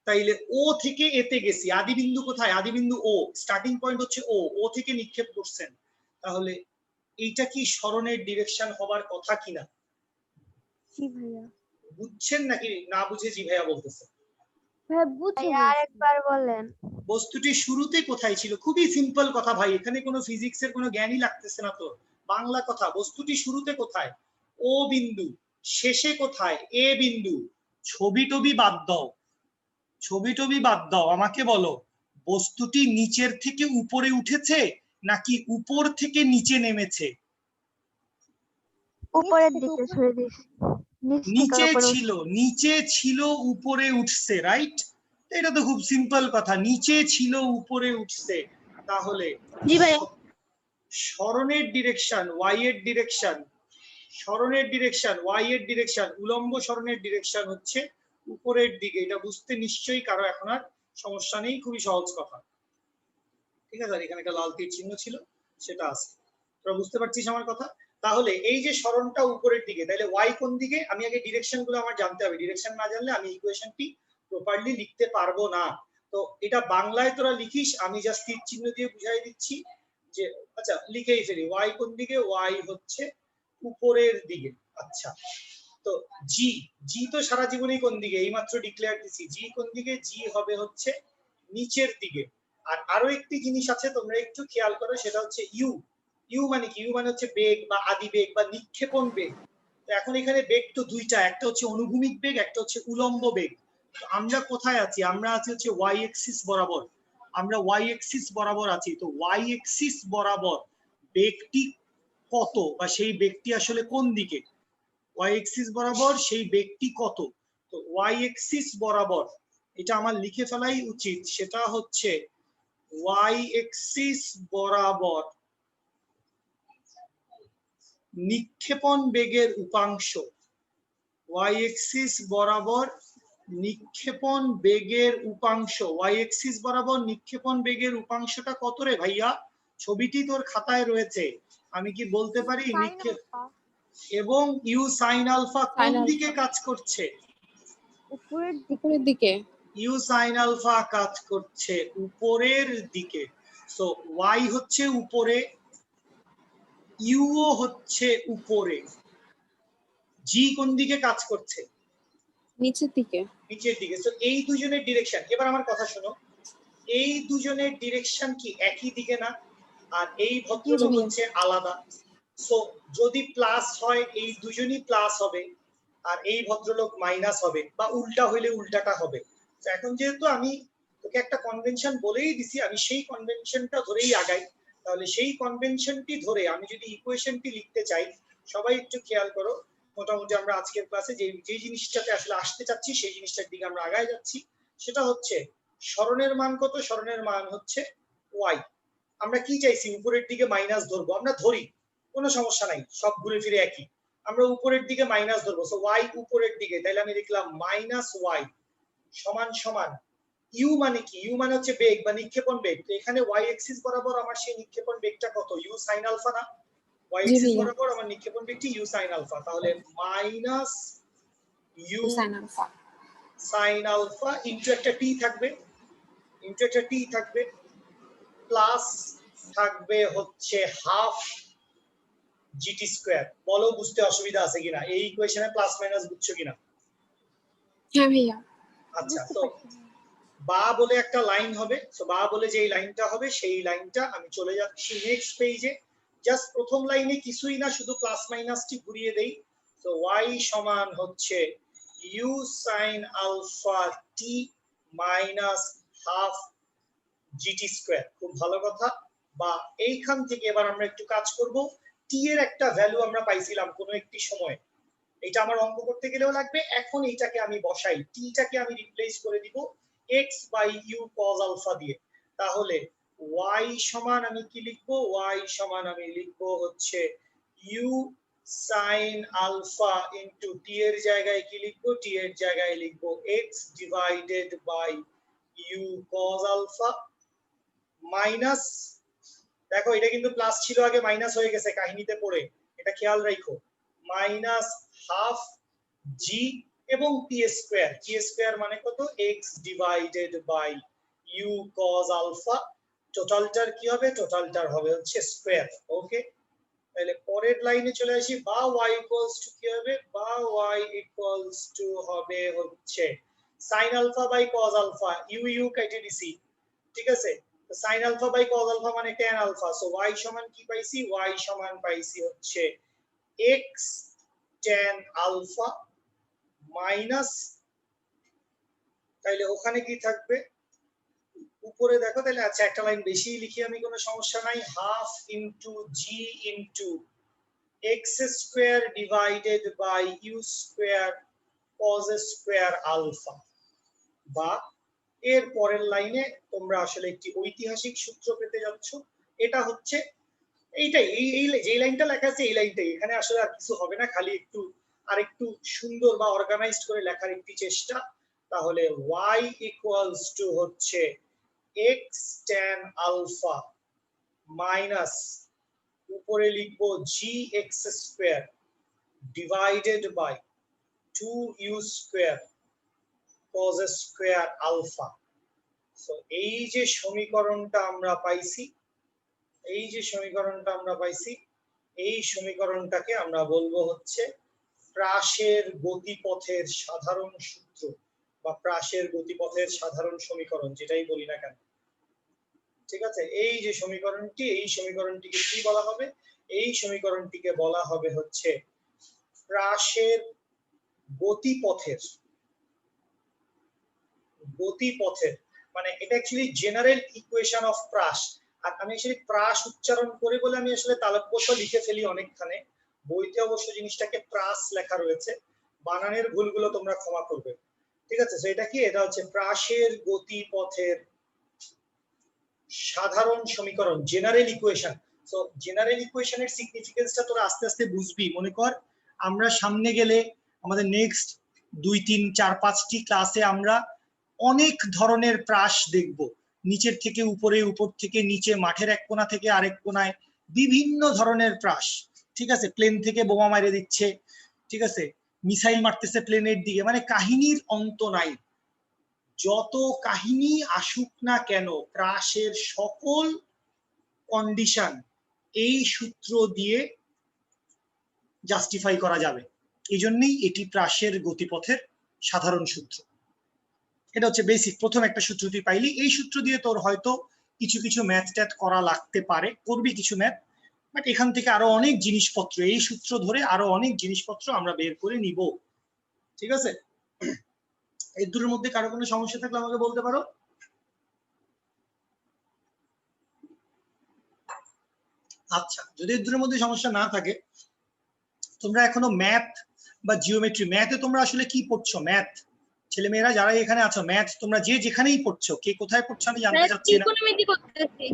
S1: তাইলে ও থেকে এতে গেছি, আদি বিন্দু কোথায়? আদি বিন্দু ও, স্টার্টিং পয়েন্ট হচ্ছে ও, ও থেকে নিক্ষেপ করছেন। তাহলে এইটা কি সরণের ডিরেকশন হবার কথা কিনা?
S3: জি ভাইয়া।
S1: বুঝছেন নাকি না বুঝে জি ভাইয়া বলতেছে?
S3: ভাইয়া বুঝে আরেকবার বলেন।
S1: বস্তুটি শুরুতে কোথায় ছিল? খুবই সিম্পল কথা ভাই, এখানে কোনো ফিজিক্সের কোনো জ্ঞানই লাগতেছে না তো, বাংলা কথা। বস্তুটি শুরুতে কোথায়? ও বিন্দু। শেষে কোথায়? এ বিন্দু। ছবি টবি বাদ দাও, ছবি টবি বাদ দাও, আমাকে বলো বস্তুটি নিচের থেকে উপরে উঠেছে নাকি উপর থেকে নিচে নেমেছে?
S3: উপরের দিকে সরে দিয়েছি।
S1: নিচে ছিল, নিচে ছিল উপরে উঠছে, রাইট? এটা তো খুব সিম্পল কথা, নিচে ছিল উপরে উঠছে। তাহলে
S3: জি ভাইয়া।
S1: সরণের ডিরেকশন ওয়াই এর ডিরেকশন, সরণের ডিরেকশন ওয়াই এর ডিরেকশন, উলম্ব সরণের ডিরেকশন হচ্ছে উপরের দিকে। এটা বুঝতে নিশ্চয়ই কারো এখন আর সমস্যা নেই, খুবই সহজ কথা। ঠিক আছে, আর এখানে একটা লাল তীর চিহ্ন ছিল, সেটা আছে। তোরা বুঝতে পারছিস আমার কথা? তাহলে এই যে সরণটা উপরের দিকে, তাহলে ওয়াই কোন দিকে? আমি আগে ডিরেকশন গুলো আমার জানতে হবে, ডিরেকশন না জানলে আমি ইকুয়েশনটি প্রপারলি লিখতে পারবো না। তো এটা বাংলায় তোরা লিখিস, আমি জাস্ট তীর চিহ্ন দিয়ে বুঝাই দিচ্ছি যে আচ্ছা লিখেই ফেলি। ওয়াই কোন দিকে? ওয়াই হচ্ছে উপরের দিকে। আচ্ছা, তো জি, জি তো সারা জীবনই কোন দিকে? এইমাত্র ডিক্লেয়ার দিছি, জি কোন দিকে? জি হবে হচ্ছে নিচের দিকে। আর আরো একটি জিনিস আছে, তোমরা একটু খেয়াল করো, সেটা হচ্ছে ইউ। ইউ মানে কি? ইউ মানে হচ্ছে বেগ বা আদি বেগ বা নিক্ষেপণ বেগ। তো এখন এখানে বেগ তো দুইটা, একটা হচ্ছে অনুভূমিক বেগ, একটা হচ্ছে উলম্ব বেগ। তো আমরা কোথায় আছি? আমরা আছি হচ্ছে ওয়াই এক্সিস বরাবর, আমরা ওয়াই এক্সিস বরাবর আছি। তো ওয়াই এক্সিস বরাবর বেগটি কত, বা সেই বেগটি আসলে কোন দিকে? ওয়াই এক্সিস বরাবর সেই বেগটি কত? তো ওয়াই এক্সিস বরাবর এটা আমার লিখে ফেলাই উচিত, সেটা হচ্ছে ওয়াই এক্সিস বরাবর নিক্ষেপণ বেগের উপাংশ। ওয়াই এক্সিস বরাবর নিক্ষেপণ বেগের উপাংশ, ওয়াই এক্সিস বরাবর নিক্ষেপণ বেগের উপাংশটা কত রে ভাইয়া? ছবিটি তোর খাতায় রয়েছে, আমি কি বলতে পারি? নিক্ষেপ এবং ইউ সাইন আলফা কোন দিকে কাজ করছে?
S4: উপরের দিকে।
S1: ইউ সাইন আলফা কাজ করছে উপরের দিকে। সো ওয়াই হচ্ছে উপরে, ইউ ও হচ্ছে উপরে। জি কোন দিকে কাজ করছে?
S4: নিচের দিকে।
S1: নিচের দিকে। সো এই দুজনের ডিরেকশন, এবার আমার কথা শোনো, এই দুজনের ডিরেকশন কি একই দিকে না? আর এই ভদ্রলোক হচ্ছে আলাদা। সো যদি প্লাস হয় এই দুজনই প্লাস হবে, আর এই ভদ্রলোক মাইনাস হবে, বা উল্টা হইলে উল্টাটা হবে। তো এখন যেহেতু আমি তোকে একটা কনভেনশন বলেই দিছি, আমি সেই কনভেনশনটা ধরেই আগাই। তাহলে সেই কনভেনশনটি ধরে আমি যদি ইকুয়েশনটি লিখতে চাই, সবাই একটু খেয়াল করো, মোটামুটি আমরা আজকের ক্লাসে যে জিনিসটাতে আসলে আসতে চাচ্ছি সেই জিনিসটার দিকে আমরা আগায় যাচ্ছি। সেটা হচ্ছে সরণের মান কত? সরণের মান হচ্ছে ওয়াই। আমরা কি চাইছি? উপরের দিকে মাইনাস ধরবো, আমরা ধরি, কোনো সমস্যা নাই, সব ঘুরে ফিরে একই। আমরা উপরের দিকে মাইনাস ধরবো, সো ওয়াই উপরের দিকে, তাহলে আমি লিখলাম মাইনাস ওয়াই সমান সমান ইউ মানে কি? ইউ মানে হচ্ছে বেগ বা নিক্ষেপণ বেগ। তো এখানে ওয়াই এক্সিস বরাবর আমার সেই নিক্ষেপণ বেগটা কত? ইউ সাইন আলফা না? ওয়াই এক্সিস বরাবর আমার নিক্ষেপণ বেগটি ইউ সাইন আলফা, তাহলে minus U sine alpha into একটা টি থাকবে, ইনটু একটা টি থাকবে, প্লাস থাকবে হচ্ছে হাফ জিটি স্কয়ার। বলো বুঝতে অসুবিধা আছে কিনা? এই ইকুয়েশনে প্লাস মাইনাস বুঝছো কিনা?
S4: হ্যাঁ ভাইয়া।
S1: আচ্ছা, তো বা বলে একটা লাইন হবে, সো বা বলে যে লাইনটা হবে সেই লাইনটা আমি চলে যাচ্ছি নেক্সট পেজে। জাস্ট প্রথম লাইনে কিছুই না, শুধু প্লাস মাইনাসটি ঘুরিয়ে দেই। তো y সমান হচ্ছে u sin alpha t minus half gt square. খুব ভালো কথা। বা এইখান থেকে এবার আমরা একটু কাজ করব, t এর একটা ভ্যালু আমরা পাইছিলাম কোনো একটি সময়, এটা আমার অঙ্ক করতে গেলেও লাগবে। এখন এইটাকে আমি বসাই, t টাকে আমি রিপ্লেস করে দিব x by u cos alpha দিয়ে। তাহলে y সমান আমি কি লিখবো? y সমান আমি লিখবো হচ্ছে u sin alpha into t এর জায়গায় কি লিখবো? t এর জায়গায় লিখবো x divided by u cos alpha minus দেখো এটা কিন্তু প্লাস ছিল আগে মাইনাস হয়ে গেছে কাহিনীতে পড়ে, এটা খেয়াল রাখো। মাইনাস হাফ জি এবং টি স্কয়ার, টি স্কয়ার মানে কত, x divided by u cos alpha. টোটালটার কি হবে, টোটালটার হবে হচ্ছে স্কয়ার। ওকে, তাহলে পরের লাইনে চলে আসি, বা y ইকুয়ালস টু কি হবে, বা y ইকুয়ালস টু হবে হচ্ছে sin alpha by cos alpha, U U কেটে দিছি, ঠিক আছে। তো sin alpha by cos alpha মানে tan আলফা, সো y সমান কি পাইছি, y সমান পাইছি হচ্ছে x tan আলফা মাইনাস, তাইলে ওখানে কি থাকবে উপরে দেখো, তাহলে আচ্ছা একটা লাইন বেশি লিখি আমি, কোনো সমস্যা নাই, half into G into x square divided by U square cos square alpha. বা এর পরের লাইনে তোমরা আসলে একটি ঐতিহাসিক সূত্র পেতে যাচ্ছ, এটা হচ্ছে এইটাই, এই যে লাইনটা লেখা আছে এই লাইনটাই, এখানে আসলে আর কিছু হবে না, খালি একটু আরেকটু সুন্দর বা অর্গানাইজড করে লেখার একটি চেষ্টা। তাহলে y ইকুয়ালস টু হচ্ছে x tan আলফা মাইনাস উপরে লিখবো gx square divided by 2u square cos square alpha. So এই যে সমীকরণটা আমরা পাইছি, এই যে সমীকরণটা আমরা পাইছি, এই সমীকরণটাকে আমরা বলবো হচ্ছে প্রাসের গতিপথের সাধারণ সূত্র বা প্রাসের গতিপথের সাধারণ সমীকরণ, যেটাই বলি না কেন, ঠিক আছে। এই যে সমীকরণটি, এই সমীকরণটিকে কি বলা হবে, এই সমীকরণটিকে বলা হবে হচ্ছে প্রাসের গতিপথের, গতিপথের মানে এটা অ্যাকচুয়ালি জেনারেল ইকুয়েশন অফ প্রাস। আর আমি আসলে প্রাস উচ্চারণ করে বলে আমি আসলে তালব্যস্য লিখে ফেলি অনেকখানে, বইতে অবশ্য জিনিসটাকে প্রাস লেখা রয়েছে, বানানের ভুলগুলো তোমরা ক্ষমা করবে, ঠিক আছে। তো এটা কি, এটা হচ্ছে প্রাসের গতিপথের সাধারণ সমীকরণ, জেনারেল ইকুয়েশন। সো জেনারেল ইকুয়েশনের সিগনিফিকেন্সটা তোরা আস্তে আস্তে বুঝবি। মনে কর আমরা সামনে গেলে আমাদের নেক্সট 2, 3, 4, 5টি ক্লাসে আমরা অনেক ধরনের প্রাস দেখব, নিচের থেকে উপরে, উপর থেকে নিচে, মাঠের এক কোণা থেকে আরেক কোণায়, বিভিন্ন ধরনের প্রাস, ঠিক আছে। প্লেন থেকে বোমা মারে দিচ্ছে, ঠিক আছে, মিসাইল মারতেছে প্লেনের দিকে, মানে কাহিনীর অন্ত নাই। যত কাহিনী আসুক না কেন, প্রাসের সকল কন্ডিশন এই সূত্র দিয়ে জাস্টিফাই করা যাবে। এই জন্যই এটি প্রাসের গতিপথের সাধারণ সূত্র। এটা হচ্ছে বেসিক প্রথম একটা সূত্র তুই পাইলি, এই সূত্র দিয়ে তোর হয়তো কিছু কিছু ম্যাথ ট্যাথ করা লাগতে পারে, করবি কিছু ম্যাথ, বাট এখান থেকে আরো অনেক জিনিসপত্র, এই সূত্র ধরে আরো অনেক জিনিসপত্র আমরা বের করে নিব, ঠিক আছে। এই দুটোর মধ্যে কারো কোনো সমস্যা থাকলে আমাকে বলতে পারো। আচ্ছা, যদি এর দুটোর মধ্যে সমস্যা না থাকে, তোমরা এখনো ম্যাথ বা জিওমেট্রি, ম্যাথে তোমরা আসলে কি পড়ছো, ম্যাথ ছেলেমেয়েরা যারা এখানে আছো, ম্যাথ তোমরা যে যেখানেই পড়ছো, কে কোথায় পড়ছো আমি জানতে চাচ্ছি না।
S3: ত্রিকোণমিতি করতেছি।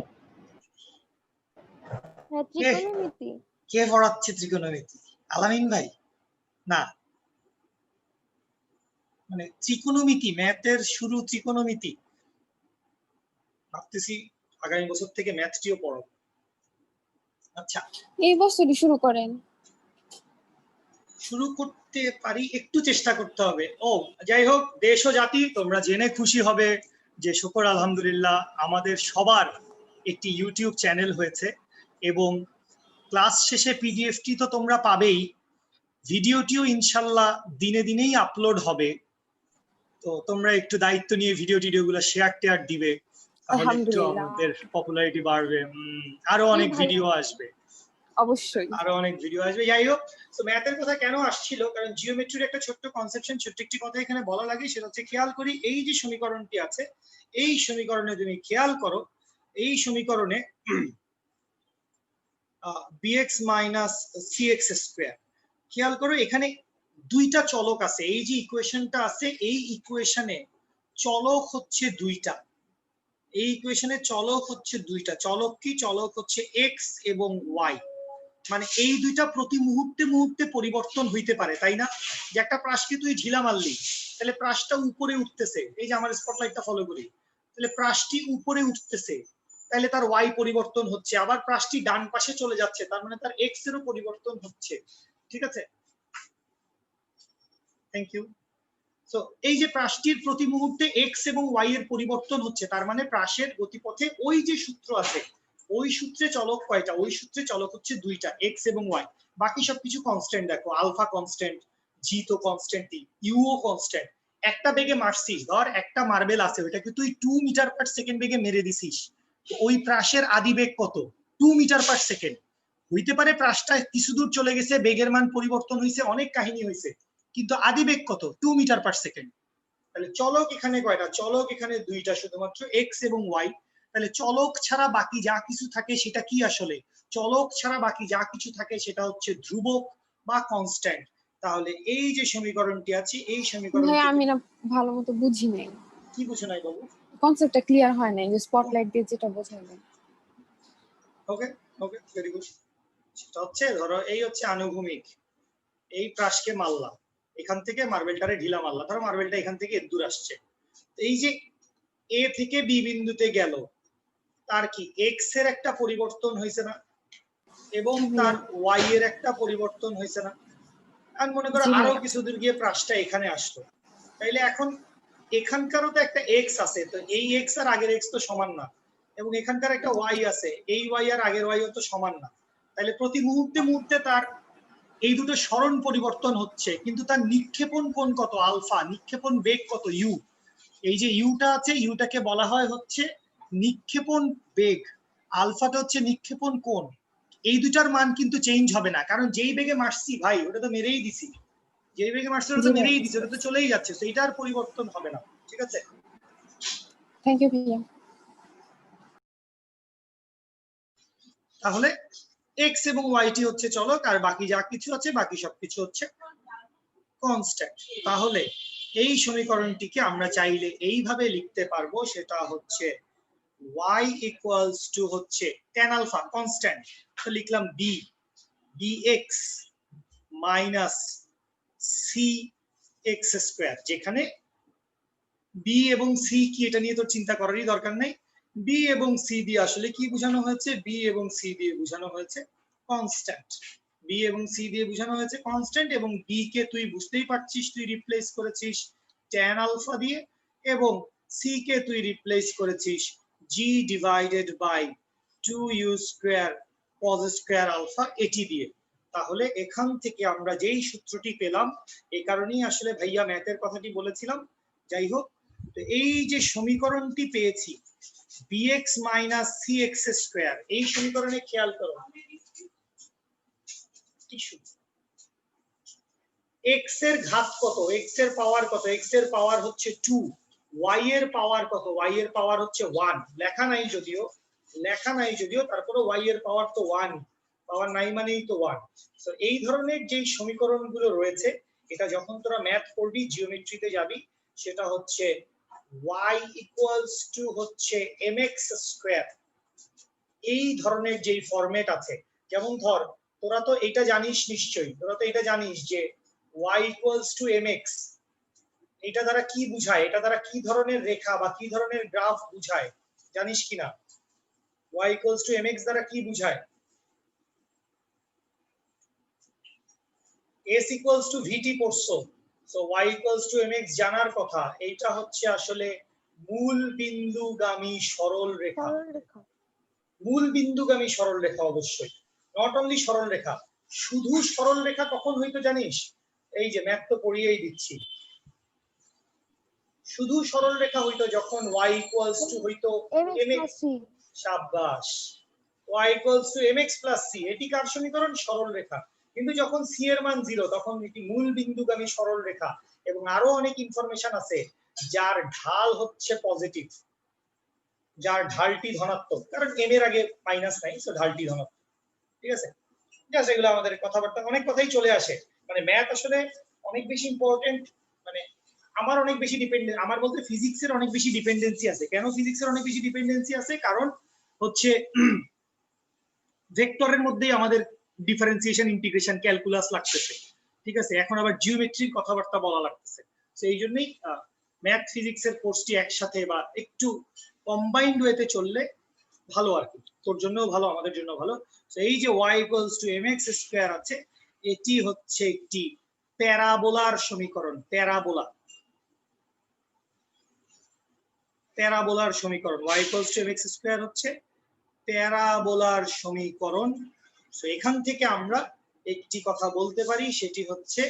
S3: হ্যাঁ, ত্রিকোণমিতি।
S1: কে পড়াচ্ছে ত্রিকোণমিতি? আলামিন ভাই? না, মানে ত্রিকোণমিতি, ম্যাথের শুরু ত্রিকোণমিতি, ভাবতেছি আগামী বছর থেকে ম্যাথটিও পড়ো। আচ্ছা,
S4: এই বছরই শুরু করেন।
S1: শুরু করতে পারি, একটু চেষ্টা করতে হবে। ও যাই হোক, দেশ ও জাতি, তোমরা জেনে খুশি হবে যে শুকর আলহামদুলিল্লাহ আমাদের সবার একটি ইউটিউব চ্যানেল হয়েছে, এবং ক্লাস শেষে পিডিএফটি তো তোমরা পাবেই, ভিডিওটিও ইনশাল্লাহ দিনে দিনেই আপলোড হবে। তো তোমরা একটু দায়িত্ব নিয়ে ভিডিওগুলো শেয়ার টেয়ার দিবে, তাহলে একটু আমাদের পপুলারিটি বাড়বে, আরো অনেক ভিডিও আসবে,
S4: অবশ্যই
S1: আরো অনেক ভিডিও আসবে। যাই হোক, তো ম্যাথের কথা কেন আসছিল, কারণ জিওমেট্রির একটা ছোট্ট কনসেপশন, ছোট্ট একটি কথা এখানে বলা লাগে, সেটা হচ্ছে খেয়াল করি এই যে সমীকরণটি আছে, এই সমীকরণে তুমি খেয়াল করো, এই সমীকরণে bx মাইনাস cx স্কয়ার, খেয়াল করো এখানে দুইটা চলক আছে, এই যে ইকুয়েশনটা আছে, এই ইকুয়েশনে চলক হচ্ছে দুইটা, এই ইকুয়েশনে চলক হচ্ছে দুইটা। চলক কি? চলক হচ্ছে x এবং y, মানে এই দুইটা প্রতি মুহূর্তে মুহূর্তে পরিবর্তন হইতে পারে, তাই না? যে একটা প্রাসকে তুই ঢিলা মারলি, তাহলে প্রাসটা উপরে উঠতেছে, এই যে আমার স্পটলাইটটা ফলো করি, তাহলে প্রাসটি উপরে উঠতেছে, তাহলে তার ওয়াই পরিবর্তন হচ্ছে, আবার প্রাসটি ডান পাশে চলে যাচ্ছে, তার মানে তার এক্স এরও পরিবর্তন হচ্ছে। ঠিক আছে, থ্যাংক ইউ। তো এই যে প্রাসটির প্রতি মুহূর্তে এক্স এবং ওয়াই এর পরিবর্তন হচ্ছে, তার মানে প্রাসের গতিপথে ওই যে সূত্র আছে, ওই সূত্রে চলক কয়টা? ওই সূত্রে চলক হচ্ছে দুইটা, এক্স এবং ওয়াই। বাকি সবকিছু কনস্ট্যান্ট। দেখো আলফা কনস্ট্যান্ট, জি তো কনস্ট্যান্ট, ইউও কনস্ট্যান্ট। একটা বেগে মারছিস, ধর একটা মার্বেল আছে, ওইটাকে তুই 2 মিটার পার সেকেন্ড বেগে মেরে দিছিস, ওই প্রাসের আদি বেগ কত? 2 মিটার পার সেকেন্ড। হইতে পারে প্রাসটা কিছু দূর চলে গেছে, বেগের মান পরিবর্তন হয়েছে, অনেক কাহিনী হয়েছে, কিন্তু আদি বেগ কত? 2 মিটার পার সেকেন্ড। তাহলে চলক এখানে কয়টা? চলক এখানে দুইটা, শুধুমাত্র এক্স এবং ওয়াই। তাহলে চলক ছাড়া বাকি যা কিছু থাকে সেটা কি আসলে? চলক ছাড়া বাকি যা কিছু থাকে সেটা হচ্ছে ধ্রুবক বা কনস্ট্যান্ট। তাহলে এই যে সমীকরণটি আছে, এই সমীকরণ
S4: ভাই আমি না ভালো মতো বুঝি নাই,
S1: কি বুঝো নাই বাবু?
S4: কনসেপ্টটা ক্লিয়ার হয় নাই, যে স্পটলাইট দিয়ে যেটা বোঝাইলেন।
S1: ওকে ওকে, ভেরি গুড। সেটা হচ্ছে, ধরো এই হচ্ছে আনুভূমিক, এই প্রাসকে মারলা, এখান থেকে মার্বেলটারে ঢিলা মারলা, ধরো মার্বেলটা এখান থেকে দূর আসছে, এই যে এ থেকে বি বিন্দুতে গেল, তার কি এক্স এর একটা পরিবর্তন হয়েছে না, এবং তার ওয়াই এর একটা পরিবর্তন হয়েছে না? আমি মনে করো আরো কিছু দূর গিয়ে প্রাসটা এখানে আসলো, তাইলে এখন এখানকারও তো একটা এক্স আছে, তো এই এক্স আর আগের এক্স তো সমান না, এবং এখানকার একটা ওয়াই আছে, এই ওয়াই আর আগের ওয়াই তো সমান না। তাহলে প্রতি মুহূর্তে মুহূর্তে তার এই দুটো সরণ পরিবর্তন হচ্ছে, কিন্তু তার নিক্ষেপণ কোণ কত? আলফা। নিক্ষেপণ বেগ কত? ইউ। এই যে ইউটা আছে, ইউটাকে বলা হয় হচ্ছে নিক্ষেপণ বেগ, আলফাটা হচ্ছে নিক্ষেপণ কোণ। এই দুটার মান কিন্তু চেঞ্জ হবে না, কারণ যেই বেগে মারছি ভাই ওটা তো মেরেই দিছি, যেই বেগে মারছি ওটা তো মেরেই দিছি, ওটা তো চলেই যাচ্ছে, তো এটার পরিবর্তন হবে না। ঠিক আছে,
S4: থ্যাংক ইউ ভাইয়া।
S1: তাহলে এক্স এবং ওয়াইটি হচ্ছে চলক, আর বাকি যা কিছু আছে বাকি সবকিছু হচ্ছে কনস্ট্যান্ট। তাহলে এই সমীকরণটিকে আমরা চাইলে এইভাবে লিখতে পারবো, সেটা হচ্ছে y equals to হচ্ছে tan alpha constant, তো লিখলাম b bx minus cx square, যেখানে b এবং c কি এটা নিয়ে তো চিন্তা করারই দরকার নেই। b এবং c দিয়ে আসলে কি বোঝানো হয়েছে? b এবং c দিয়ে বোঝানো হয়েছে কনস্ট্যান্ট। b এবং c দিয়ে বোঝানো হয়েছে কনস্ট্যান্ট, এবং b কে তুই বুঝতেই পারছিস, তুই রিপ্লেস করেছিস tan alpha দিয়ে, এবং c কে তুই রিপ্লেস করেছিস g divided by 2u square cos square alpha এটি দিয়ে। তাহলে এখান থেকে আমরা যেই সূত্রটি পেলাম, এই কারণেই আসলে ভাইয়া ম্যাথের কথাটি বলেছিলাম। যাই হোক, তো এই যে সমীকরণটি পেয়েছি bx minus cx square, এই সমীকরণে খেয়াল করো x এর ঘাত কত? x এর পাওয়ার কত? x এর পাওয়ার হচ্ছে 2, y এর পাওয়ার কত? y এর পাওয়ার হচ্ছে 1। লেখা নাই যদিও, তারপরে y এর পাওয়ার তো 1, পাওয়ার নাই মানেই তো 1। তো এই ধরনের যে সমীকরণগুলো রয়েছে, এটা যখন তোরা ম্যাথ করবি, জিওমেট্রিতে যাবি, সেটা হচ্ছে y equals to হচ্ছে mx স্কয়ার। এই ধরনের যেই ফরম্যাট আছে, যেমন ধর তোরা তো এটা জানিস নিশ্চয়ই, তোরা তো এটা জানিস যে y equals to mx, এটা দ্বারা কি বোঝায়, এটা দ্বারা কি ধরনের রেখা বা কি ধরনের গ্রাফ বোঝায় জানিস কিনা? y equals to mx দ্বারা কি বোঝায়? s equals to vt পড়ছো, so y equals to mx জানার কথা। এইটা হচ্ছে আসলে মূল বিন্দুগামী সরল রেখা। মূল বিন্দুগামী সরল রেখা, অবশ্যই নট অনলি সরল রেখা। শুধু সরল রেখা কখন হইতো জানিস? এই যে ম্যাথ তো পড়িয়েই দিচ্ছি, শুধু সরল রেখা হইতো যখন y equals to হইতো mx। শাবাশ, y equals to mx plus c, এটি কার সমীকরণ? সরল রেখা। কিন্তু যখন c এর মান 0, তখন এটি মূল বিন্দুগামী সরল রেখা। এবং আরো অনেক ইনফরমেশন আছে, যার ঢাল হচ্ছে পজিটিভ, যার ঢালটি ধনাত্মক, কারণ m এর আগে মাইনাস নাই, সো ঢালটি ধনাত্মক। ঠিক আছে, জাস্ট এগুলো আমাদের কথাবার্তা, অনেক কথাই চলে আসে। মানে ম্যাথ আসলে অনেক বেশি ইম্পর্টেন্ট, মানে আমার অনেক বেশি ডিপেন্ডেন্ট, আমার বলতে ফিজিক্সের অনেক বেশি ডিপেন্ডেন্সি আছে। কেন ফিজিক্সের অনেক বেশি ডিপেন্ডেন্সি আছে? কারণ হচ্ছে ভেক্টরের মধ্যেই আমাদের ডিফারেন্সিয়েশন, ইন্টিগ্রেশন, ক্যালকুলাস লাগতেছে। ঠিক আছে, এখন আবার জিওমেট্রির কথাবার্তা বলা লাগতেছে। তো এই জন্যই ম্যাথ ফিজিক্সের কোর্সটি একসাথে বা একটু কম্বাইন্ড ওয়েতে চললে ভালো আর কি, তোর জন্যও ভালো আমাদের জন্য ভালো। তো এই যে y = mx স্কয়ার আছে, এটি হচ্ছে একটি প্যারাবোলার সমীকরণ। প্যারাবোলার সমীকরণ y = mx স্কয়ার হচ্ছে প্যারাবোলার সমীকরণ। তো এখান থেকে আমরা একটি কথা বলতে পারি, সেটি হচ্ছে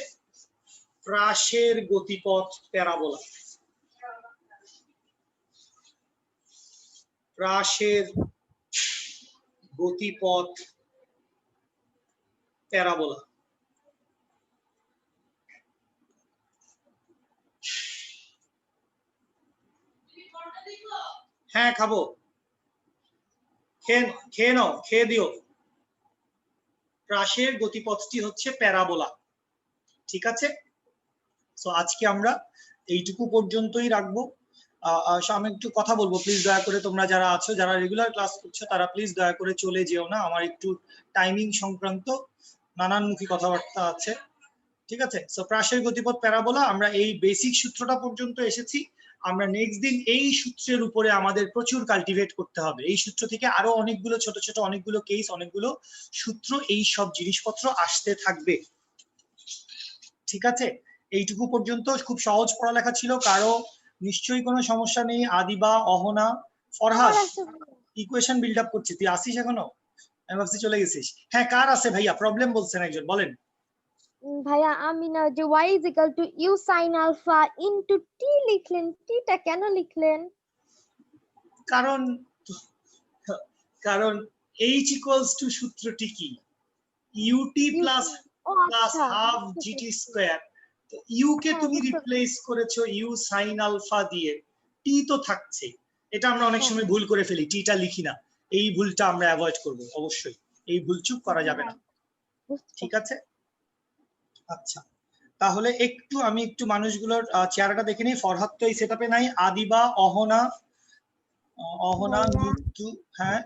S1: প্রাসের গতিপথ প্যারাবোলা। প্রাসের গতিপথ প্যারাবোলা। হ্যাঁ খাবো, খেয়ে নাও, খেয়ে দিও। প্রাসের গতিপথটি হচ্ছে প্যারাবোলা, ঠিক আছে। তো আজকে আমরা এইটুকু পর্যন্তই রাখবো। আমি একটু কথা বলবো, প্লিজ দয়া করে তোমরা যারা আছো, যারা রেগুলার ক্লাস করছো, তারা প্লিজ দয়া করে চলে যেও না, আমার একটু টাইমিং সংক্রান্ত নানানমুখী কথাবার্তা আছে, ঠিক আছে। সো প্রাসের গতিপথ প্যারাবোলা, আমরা এই বেসিক সূত্রটা পর্যন্ত এসেছি। আমরা নেক্সট দিন এই সূত্রের উপরে আমাদের প্রচুর কাল্টিভেট করতে হবে। এই সূত্র থেকে আরো অনেকগুলো ছোট ছোট অনেকগুলো কেস, অনেকগুলো সূত্র, এই সব জিনিসপত্র আসতে থাকবে, ঠিক আছে। এইটুকু পর্যন্ত খুব সহজ পড়ালেখা ছিল, কারো নিশ্চয়ই কোনো সমস্যা নেই। Adiba, Ahana, Farhad equation build up করছি, তুই আসিস এখনো? আমি ভাবছি চলে গেছিস। হ্যাঁ, কার আছে ভাইয়া? প্রবলেম বলছেন একজন, বলেন।
S3: ভাইয়া আমি না যে y = u sin alpha into t লিখলেন, টা কেন লিখলেন?
S1: কারণ কারণ h = সূত্রটি কি? ut প্লাস
S3: ও আচ্ছা,
S1: হাফ gt স্কয়ার। তো u কে
S3: হ্যাঁ,
S1: তুমি
S3: বুঝতে
S1: রিপ্লেস করেছো u sin আলফা দিয়ে, t তো থাকছে। এটা আমরা অনেক
S3: হ্যাঁ,
S1: সময় ভুল করে ফেলি, টিটা লিখি না। এই ভুলটা আমরা অ্যাভয়েড করব অবশ্যই, এই ভুল চুপ করা যাবে না,
S3: বুঝতে
S1: ঠিক আছে। আচ্ছা, তাহলে আমি একটু মানুষগুলোর চেহারাটা দেখে নিই। ফরহাদ তো এই সেটআপে নাই। আদিবা, অহনা,
S3: ভাইয়া।
S1: মৃত্যু, হ্যাঁ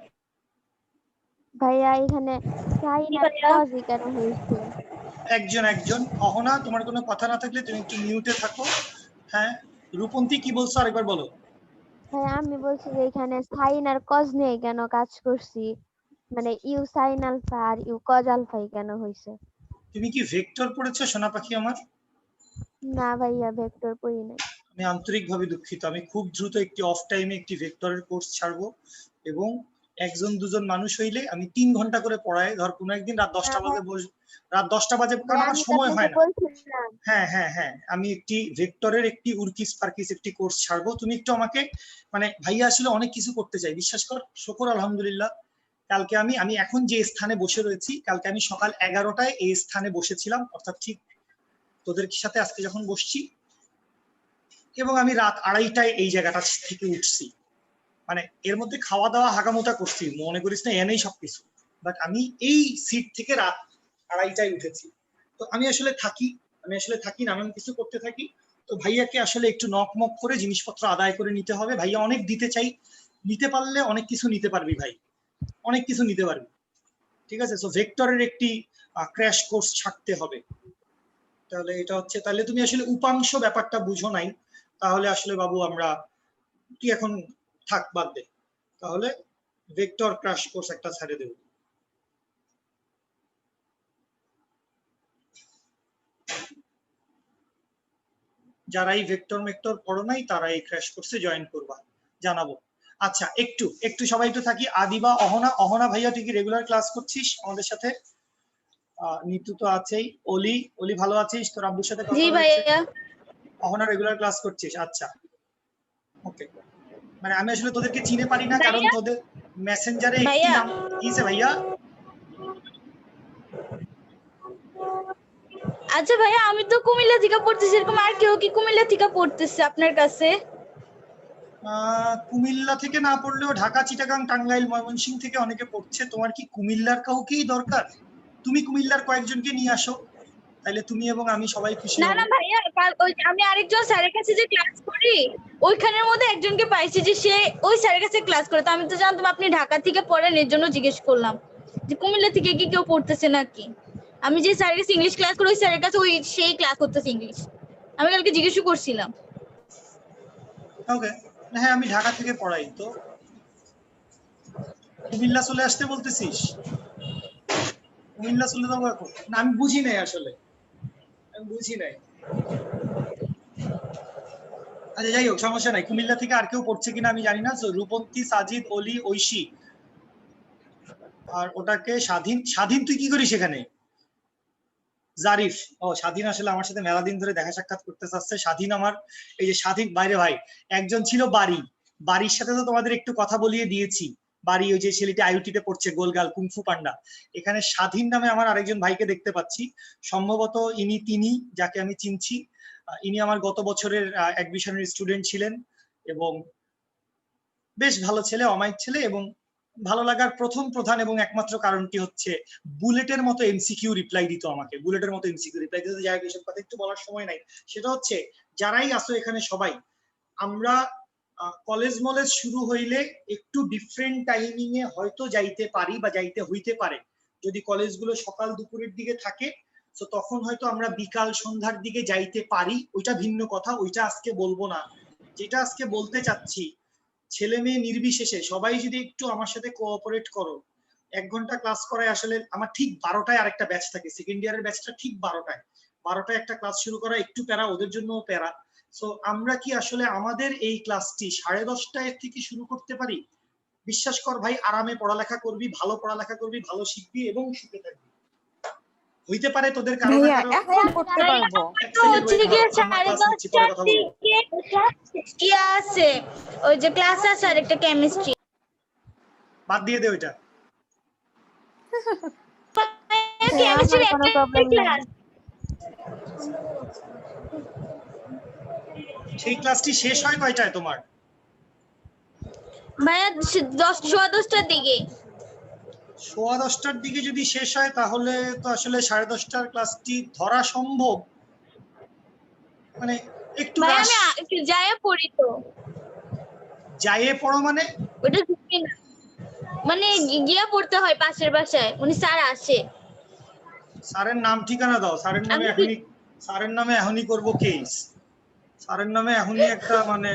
S3: ভাইয়া এখানে sin আর cos কেন হয়েছে?
S1: একজন। অহনা, তোমার কোনো কথা না থাকলে তুমি একটু মিউটে থাকো। হ্যাঁ, রূপন্তী কি বলছো আরেকবার বলো।
S3: ভাইয়া আমি বলছি যে এখানে sin আর cos নিয়ে কেন কাজ করছি, মানে u sin alpha আর u cos alpha কেন হয়েছে?
S1: তুমি কি ভেক্টর পড়েছো সোনা পাখি আমার?
S3: না ভাইয়া, ভেক্টর পড়ি নাই।
S1: আমি আন্তরিকভাবে দুঃখিত। আমি খুব দ্রুত একটি অফ টাইমে একটি ভেক্টরের কোর্স ছাড়বো, এবং একজন দুজন মানুষ হইলে আমি 3 ঘন্টা করে পড়াই। ধর কোনো একদিন রাত 10টা বাজে রাত 10টা বাজে, কারণ আমার
S3: আমি তো
S1: সময়
S3: আপনাকে
S1: হয় না।
S3: বলছিলাম।
S1: হ্যাঁ, আমি একটি ভেক্টরের একটি উর্কিস পার্কিস একটি কোর্স ছাড়বো। তুমি একটু আমাকে, মানে ভাইয়া আসলে অনেক কিছু করতে চাই, বিশ্বাস কর। শুকর আলহামদুলিল্লাহ, কালকে আমি এখন যে স্থানে বসে রয়েছি, কালকে আমি সকাল 11টায় এই স্থানে বসেছিলাম, অর্থাৎ ঠিক তোদের সাথে আজকে যখন বসছি, এবং আমি রাত 2:30টায় এই জায়গাটা থেকে উঠছি। মানে এর মধ্যে খাওয়া দাওয়া হাগামোটা করছি, মনে করিস না এনেই সবকিছু, বাট আমি এই সিট থেকে রাত 2:30টায় উঠেছি। তো আমি আসলে থাকি নানান কিছু করতে থাকি। তো ভাইয়াকে আসলে একটু নকমক করে জিনিসপত্র আদায় করে নিতে হবে। ভাইয়া অনেক দিতে চাই, নিতে পারলে অনেক কিছু নিতে পারবি ভাই, অনেক কিছু নিতে পারবি, ঠিক আছে। সো ভেক্টরের একটি ক্র্যাশ কোর্স ছাড়তে হবে। তাহলে এটা হচ্ছে, তাহলে তুমি আসলে উপাংশ ব্যাপারটা বুঝো নাই, তাহলে আসলে বাবু আমরা, তুই এখন থাক, বাদ দে। তাহলে ভেক্টর ক্র্যাশ কোর্স একটা ছেড়ে দেব। যারা এই ভেক্টর পড়ো নাই তারা এই ক্র্যাশ কোর্সে জয়েন করবা, জানাবো। আচ্ছা, একটু সবাই একটু থাকি। আদিবা, অহনা ভাইয়া, তুই কি রেগুলার ক্লাস করছিস আমাদের সাথে? নিতু তো আছেই। অলি ভালো আছিস? তোর আব্বুর সাথে কথা হয়েছে? অহনা রেগুলার ক্লাস করছিস? আচ্ছা, ওকে। মানে আমি আসলে তোদেরকে চিনে পারি না, কারণ তোদের মেসেঞ্জারে একটি নাম কিছে ভাইয়া।
S5: আচ্ছা ভাইয়া, আমি তো কুমিল্লা থেকে পড়তেছি, এরকম আর কেউ কি কুমিল্লা থেকে পড়তেছে আপনার কাছে?
S1: কুমিল্লা থেকে না পড়লেও ঢাকা, চিটাগাং, টাঙ্গাইল, ময়মনসিংহ থেকে অনেকে পড়ছে। তোমার কি কুমিল্লার কাউকেই দরকার? তুমি কুমিল্লার কয়েকজনকে নিয়ে আসো, তাহলে তুমি এবং আমি সবাই খুশি
S5: না
S1: হব।
S5: না ভাইয়া, আমি আরেকজন স্যারের কাছে যে ক্লাস করি, ওইখানের মধ্যে একজনকে পাইছি যে সে ওই স্যারের কাছে ক্লাস করে। তো আমি তো জানতাম আপনি ঢাকা থেকে পড়েন, এর জন্য জিজ্ঞেস করলাম যে কুমিল্লা থেকে কি কেউ পড়তেছে নাকি। আমি যে স্যারের কাছে ইংলিশ ক্লাস করি, ওই স্যারের কাছে সেই ক্লাস করতেছে ইংলিশ। আমি কালকে জিজ্ঞেসও করছিলাম।
S1: ওকে, হ্যাঁ আমি ঢাকা থেকে পড়াই। তো কুমিল্লা চলে আসতে বলতেছিস? কুমিল্লা চলে যাবো এখন? না আমি বুঝি নাই আসলে, আমি বুঝি নাই। আচ্ছা যাই হোক, সমস্যা নাই। কুমিল্লা থেকে আর কেউ পড়ছে কিনা আমি জানি না। রূপন্তী, সাজিদ, অলি, ঐশী আর ওটাকে স্বাধীন। স্বাধীন তুই কি করিস এখানে? জারিফ। ও স্বাধীন আসলে আমার সাথে মেলা দিন ধরে দেখা সাক্ষাৎ করতে চাচ্ছে। স্বাধীন আমার, এই যে স্বাধীন বাইরে ভাই, একজন ছিল বাড়ির সাথে তো তোমাদের একটু কথা বলিয়ে দিয়েছি। বাড়ি ওই যে ছেলেটি আইউটিতে পড়ছে, গোলগাল কুংফু পান্ডা। এখানে স্বাধীন নামে আমার আরেকজন ভাইকে দেখতে পাচ্ছি, সম্ভবত তিনি যাকে আমি চিনছি। ইনি আমার গত বছরের অ্যাডমিশনের স্টুডেন্ট ছিলেন এবং বেশ ভালো ছেলে, অমায়িক ছেলে। এবং ভালো লাগার প্রধান এবং একমাত্র কারণটি হচ্ছে বুলেটের মতো এমসিকিউ রিপ্লাই দিত আমাকে। বুলেটের মতো এমসিকিউ রিপ্লাই দিতে যাই, এসব কথা একটু বলার সময় নাই। সেটা হচ্ছে, যারাই আসো এখানে সবাই, আমরা কলেজ মলেজ শুরু হইলে একটু ডিফারেন্ট টাইমিং এ হয়তো যাইতে পারি বা যাইতে হইতে পারে। যদি কলেজগুলো সকাল দুপুরের দিকে থাকে তো তখন হয়তো আমরা বিকাল সন্ধ্যার দিকে যাইতে পারি, ওইটা ভিন্ন কথা, ওইটা আজকে বলবো না। যেটা আজকে বলতে চাচ্ছি, ছেলে মেয়ে নির্বিশেষে সবাই যদি একটু আমার সাথে কোঅপারেট করো। 1 ঘন্টা ক্লাস করায় আসলে আমার ঠিক 12টায় আরেকটা ব্যাচ থাকে, সেকেন্ড ইয়ারের ব্যাচটা ঠিক 12টায় একটা ক্লাস শুরু করা একটু প্যারা, ওদের জন্য প্যারা। সো আমরা কি আসলে আমাদের এই ক্লাসটি 10:30টায় থেকে শুরু করতে পারি? বিশ্বাস কর ভাই, আরামে পড়ালেখা করবি, ভালো পড়ালেখা করবি, ভালো শিখবি এবং সুখে থাকবি। হইতে পারে তোদের কারো না
S6: ভাইয়া
S1: কারো
S6: এখন করতে পারবো।
S5: তো হচ্ছে গিয়ে 10:30টার দিকে আছে, ওই যে ক্লাস আছে আর একটা কেমিস্ট্রি।
S1: বাদ দিয়ে দে ওইটা।
S5: কেমিস্ট্রির
S3: আমার কোনো
S5: একটা
S3: প্রবলেম নেই।
S5: ক্লাস।
S1: সেই ক্লাসটি শেষ হয় কয়টায় তোমার?
S5: ভাইয়া 10:10টার দিকে।
S1: 10:15টার দিকে যদি শেষ হয় তাহলে তো আসলে 10:30টার ক্লাসটি ধরা সম্ভব। মানে একটু
S5: ভাইয়া
S1: রাশ
S5: আমি একটু যাইয়া পড়ি তো।
S1: যাইয়ে পড়ো মানে?
S5: ওটা ঢুকি না, মানে গিয়া পড়তে হয় পাশের বাসায়, উনি স্যার আসে।
S1: স্যারের নাম ঠিকানা দাও। স্যারের নামে এখনই করবো কেস। স্যারের নামে এখনই একটা মানে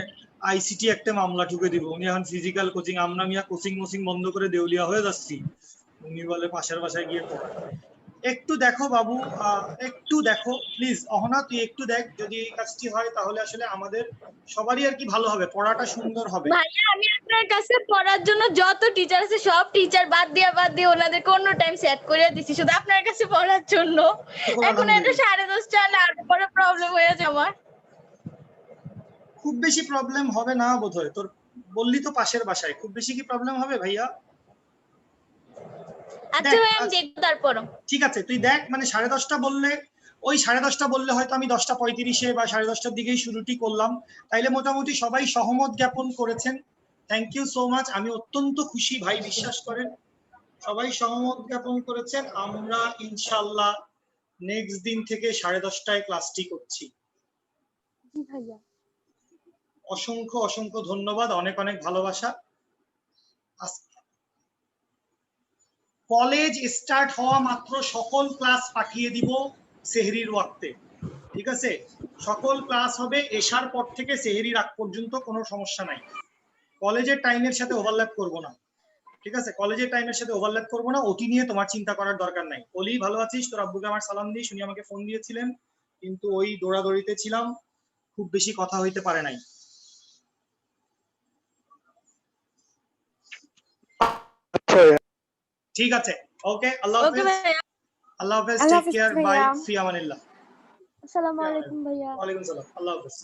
S1: আইসিটি একটা মামলা ঠুকে দিব। উনি এখন ফিজিক্যাল কোচিং, আমরা মিয়া কোচিং বন্ধ করে দেউলিয়া হয়ে যাচ্ছি, উনি বলে পাশের বাসায় গিয়ে পড়া। একটু দেখো বাবু, একটু দেখো প্লিজ। অহনা তুই একটু দেখ, যদি এই কাজটি হয় তাহলে আসলে আমাদের সবারই আর কি ভালো হবে, পড়াটা সুন্দর হবে।
S5: ভাইয়া আমি আপনার কাছে পড়ার জন্য যত টিচার আছে সব টিচার বাদ দিয়ে ওনাদেরকে অন্য টাইম সেট করে দিছি শুধু আপনার কাছে পড়ার জন্য। এখন এটা 10:30টা না, পরে প্রবলেম হয়ে যাবে আমার।
S1: খুব বেশি প্রবলেম হবে না বোধহয়, তোর বললি তো পাশের বাসায়, খুব বেশি কি প্রবলেম হবে ভাইয়া?
S5: আচ্ছা ভাই আমি দেখব তারপর।
S1: ঠিক আছে তুই দেখ, মানে 10:30টা বললে, ওই 10:30টা বললে হয়তো আমি 10:35 বা 10:30টার দিকেই শুরুটি করলাম। তাইলে মোটামুটি সবাই সহমত জ্ঞাপন করেছেন। থ্যাংক ইউ সো মাচ, আমি অত্যন্ত খুশি ভাই, বিশ্বাস করেন সবাই সহমত জ্ঞাপন করেছেন। আমরা ইনশাআল্লাহ নেক্সট দিন থেকে 10:30টায় ক্লাসটি করছি।
S4: জি ভাইয়া।
S1: অসংখ্য অসংখ্য ধন্যবাদ, অনেক অনেক ভালোবাসা। কলেজ স্টার্ট হওয়া মাত্র সকল ক্লাস পাঠিয়ে দিব সেহরির ওয়াক্তে, ঠিক আছে? সকল ক্লাস হবে এশার পর থেকে সেহরির আগ পর্যন্ত, কোনো সমস্যা নাই। কলেজের টাইমের সাথে ওভারল্যাপ করব না, ঠিক আছে? কলেজের টাইমের সাথে ওভারল্যাপ করব না, ওটি নিয়ে তোমার চিন্তা করার দরকার নাই। অলি ভালো আছিস? তোর আব্বুকে আমার সালাম দিস, উনি আমাকে ফোন দিয়েছিলেন কিন্তু ওই দৌড়াদৌড়িতে ছিলাম, খুব বেশি কথা হইতে পারে নাই। ঠিক আছে, ওকে, আল্লাহ
S5: ওকে
S1: হাফেজ।
S5: ভাইয়া।
S1: আল্লাহ হাফেজ,
S4: আল্লাহ
S1: টেক
S4: হাফেজ
S1: কেয়ার, বাই,
S4: ভাইয়া।
S1: ফি আমানিল্লাহ।
S3: আসসালামু আলাইকুম ভাইয়া।
S1: ওয়ালাইকুম সালাম, আল্লাহ হাফেজ।